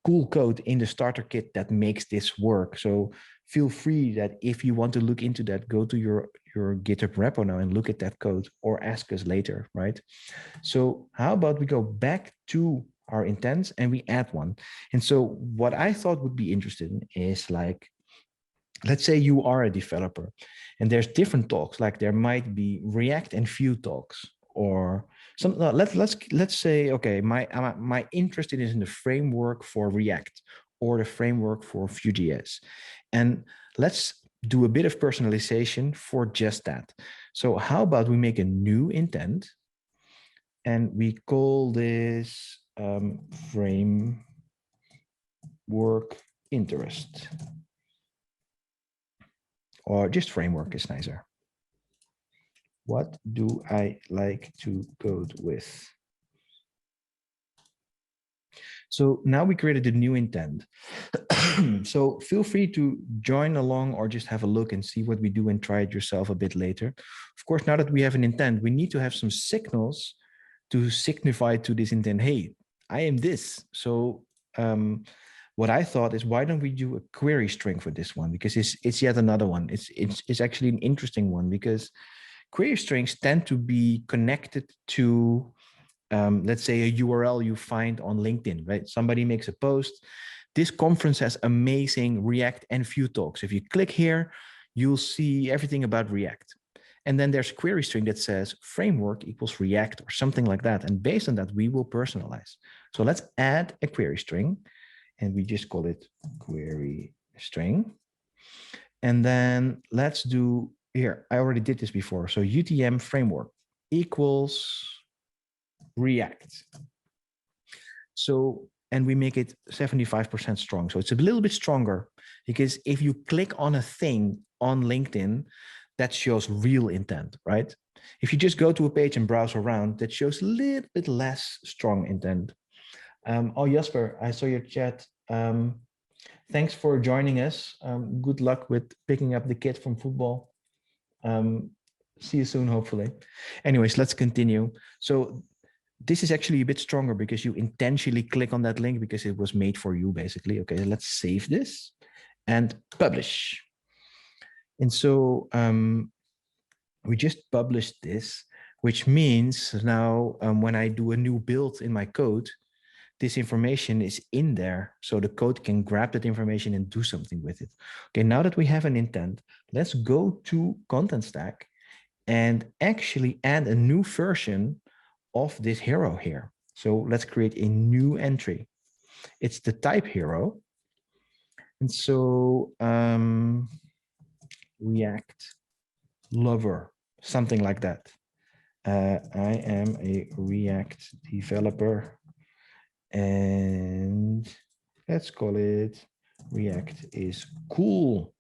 cool code in the starter kit that makes this work. So feel free that if you want to look into that, go to your GitHub repo now and look at that code or ask us later, right? So how about we go back to our intents and we add one. And so what I thought would be interesting is like, let's say you are a developer and there's different talks, like there might be React and Vue talks or some, let's say, okay, my interest is in the framework for React or the framework for Vue.js. And let's do a bit of personalization for just that. So how about we make a new intent and we call this framework interest, or just framework is nicer. What do I like to code with? So now we created a new intent. So feel free to join along or just have a look and see what we do and try it yourself a bit later. Of course, now that we have an intent, we need to have some signals to signify to this intent, hey, I am this. So what I thought is, why don't we do a query string for this one? Because it's yet another one. It's actually an interesting one because query strings tend to be connected to, let's say, a URL you find on LinkedIn, right? Somebody makes a post. This conference has amazing React and Vue talks. If you click here, you'll see everything about React. And then there's a query string that says framework equals React or something like that. And based on that, we will personalize. So let's add a query string and we just call it query string. And then let's do here. I already did this before. So UTM framework equals React. So, and we make it 75% strong. So it's a little bit stronger because if you click on a thing on LinkedIn, that shows real intent, right? If you just go to a page and browse around, that shows a little bit less strong intent. Oh, Jasper, I saw your chat. Thanks for joining us. Good luck with picking up the kid from football. See you soon, hopefully. Anyways, let's continue. So this is actually a bit stronger because you intentionally click on that link because it was made for you, basically. Okay, let's save this and publish. And so we just published this, which means now when I do a new build in my code, this information is in there. So the code can grab that information and do something with it. Okay, now that we have an intent, let's go to Contentstack and actually add a new version of this hero here. So let's create a new entry. It's the type hero. And so React lover, something like that. I am a React developer and let's call it React is cool.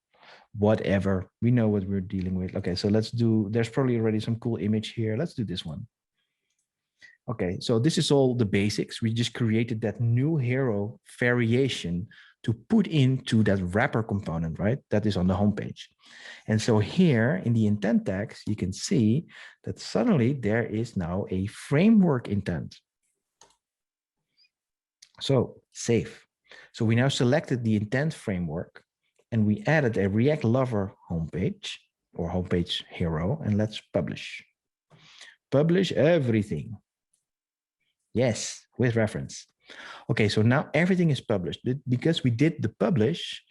Whatever, we know what we're dealing with. Okay, so let's do, there's probably already some cool image here. Let's do this one. Okay, so this is all the basics. We just created that new hero variation to put into that wrapper component, right? That is on the homepage. And so here in the intent tags, you can see that suddenly there is now a framework intent. So save. So we now selected the intent framework and we added a React Lover homepage or homepage hero, and let's publish. Publish everything. Yes, with reference. Okay, so now everything is published because we did the publish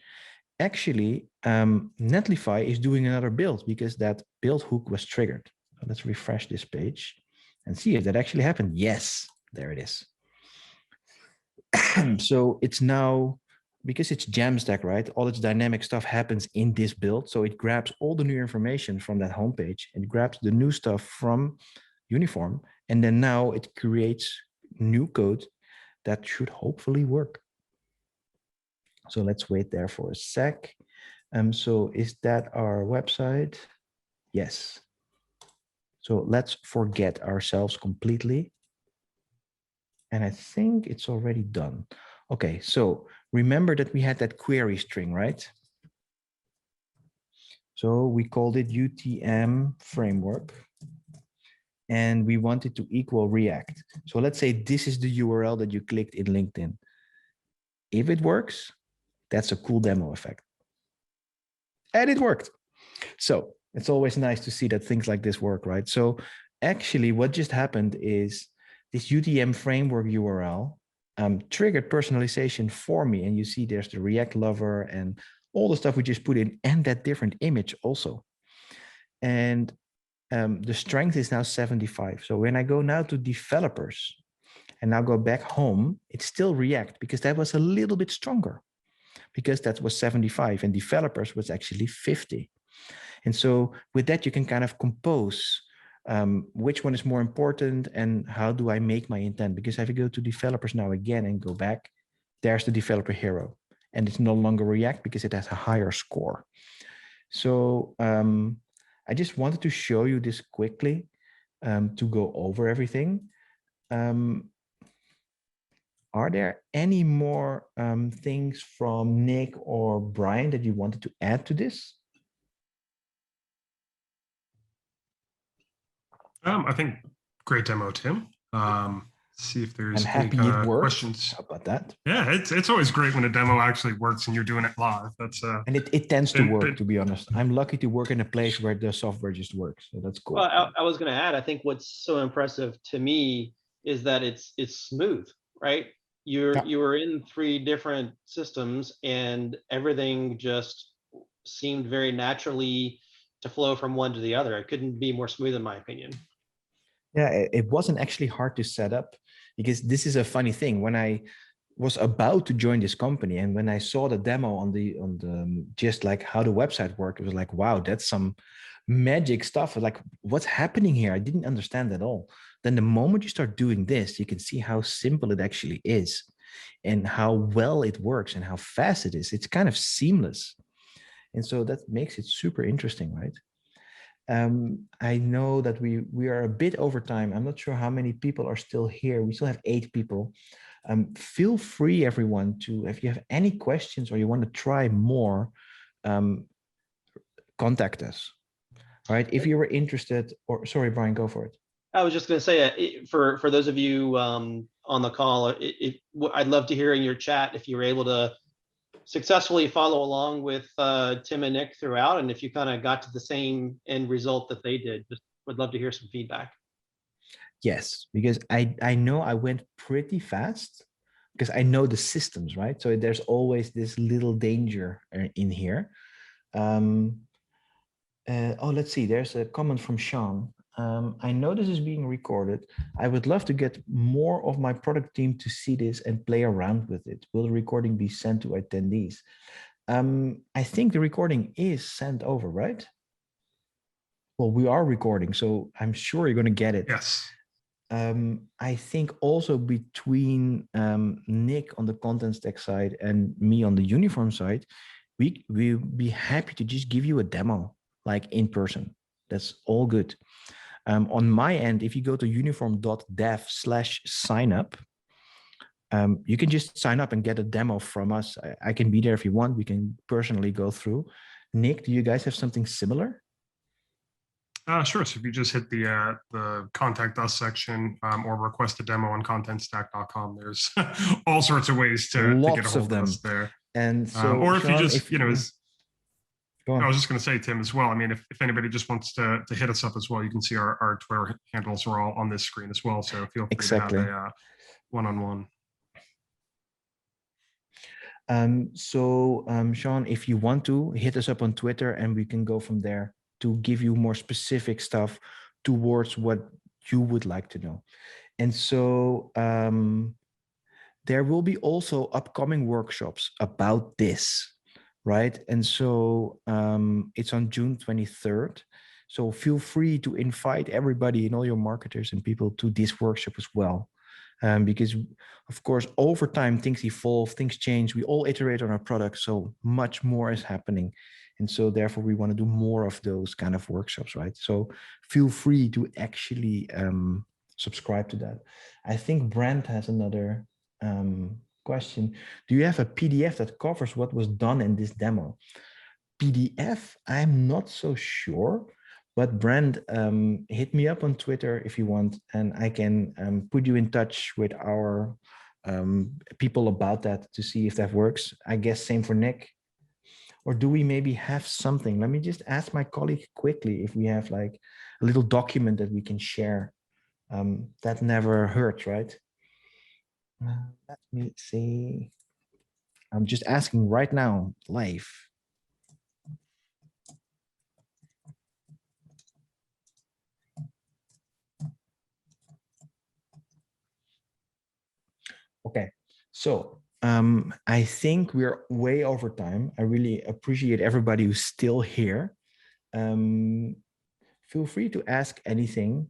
actually, Netlify is doing another build because that build hook was triggered. So let's refresh this page and see if that actually happened. Yes, there it is. So it's now, because it's Jamstack, right? All its dynamic stuff happens in this build. So it grabs all the new information from that homepage and grabs the new stuff from Uniform. And then now it creates new code that should hopefully work. So let's wait there for a sec. So is that our website? Yes. So let's forget ourselves completely. And I think it's already done. Okay, so remember that we had that query string, right? So we called it UTM framework. And we want it to equal React. So let's say this is the URL that you clicked in LinkedIn. If it works, that's a cool demo effect. And it worked. So it's always nice to see that things like this work, right? So actually what just happened is this UTM framework URL triggered personalization for me. And you see there's the React lover and all the stuff we just put in and that different image also. And the strength is now 75. So when I go now to developers and now go back home, it's still React because that was a little bit stronger because that was 75 and developers was actually 50. And so with that, you can kind of compose which one is more important and how do I make my intent? Because if I go to developers now again and go back, there's the developer hero and it's no longer React because it has a higher score. So I just wanted to show you this quickly to go over everything. Are there any more things from Nick or Brian that you wanted to add to this? I think great demo, Tim. See if there's I'm any happy it works. questions. How about that? Yeah, it's always great when a demo actually works and you're doing it live. That's and it tends to work, to be honest. I'm lucky to work in a place where the software just works. So that's cool. Well, I was going to add, I think what's so impressive to me is that it's smooth, right? You were in 3 different systems and everything just seemed very naturally to flow from one to the other. It couldn't be more smooth in my opinion. Yeah, it wasn't actually hard to set up because this is a funny thing. When I was about to join this company and when I saw the demo on the just like how the website worked, it was like, wow, that's some magic stuff. Like, what's happening here? I didn't understand at all. Then the moment you start doing this, you can see how simple it actually is and how well it works and how fast it is. It's kind of seamless. And so that makes it super interesting, right? I know that we are a bit over time. I'm not sure how many people are still here. We still have 8 people. Feel free, everyone, to, if you have any questions or you want to try more, contact us. All right. If you were interested, or sorry, Brian, go for it. I was just going to say, for those of you on the call, I'd love to hear in your chat if you were able to successfully follow along with Tim and Nick throughout, and if you kind of got to the same end result that they did. Just would love to hear some feedback. Yes, because I know I went pretty fast because I know the systems, right? So there's always this little danger in here. Oh, let's see, there's a comment from Sean. I know this is being recorded. I would love to get more of my product team to see this and play around with it. Will the recording be sent to attendees? I think the recording is sent over, right? Well, we are recording, so I'm sure you're going to get it. Yes. I think also between Nick on the Contentstack side and me on the Uniform side, we'll be happy to just give you a demo, like in person. That's all good. On my end, if you go to uniform.dev/signup, you can just sign up and get a demo from us. I can be there if you want. We can personally go through. Nick, do you guys have something similar? Sure. So if you just hit the contact us section or request a demo on contentstack.com, there's all sorts of ways to get a hold of us there. And so, or if Sean, you just, I was just going to say, Tim, as well. I mean, if anybody just wants to hit us up as well, you can see our Twitter handles are all on this screen as well. So feel free to have a one-on-one. Sean, if you want to, hit us up on Twitter and we can go from there to give you more specific stuff towards what you would like to know. And so there will be also upcoming workshops about this, right? And so it's on June 23rd. So feel free to invite everybody and all your marketers and people to this workshop as well. Because of course, over time, things evolve, things change. We all iterate on our products, so much more is happening. And so therefore we want to do more of those kind of workshops, right? So feel free to actually subscribe to that. I think Brent has another question. Do you have a PDF that covers what was done in this demo? PDF, I'm not so sure. But Brent, hit me up on Twitter if you want, and I can put you in touch with our people about that to see if that works. I guess same for Nick. Or do we maybe have something? Let me just ask my colleague quickly if we have like a little document that we can share. That never hurts, right? Let me see. I'm just asking right now, live. Okay, so I think we're way over time. I really appreciate everybody who's still here. Feel free to ask anything.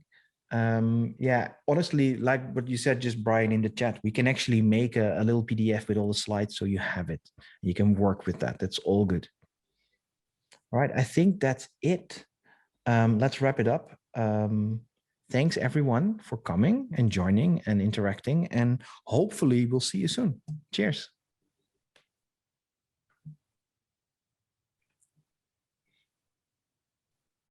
Yeah, honestly, like what you said, just Brian in the chat, we can actually make a little PDF with all the slides so you have it. You can work with that. That's all good. All right, I think that's it. Let's wrap it up. Thanks everyone for coming and joining and interacting, and hopefully we'll see you soon. Cheers.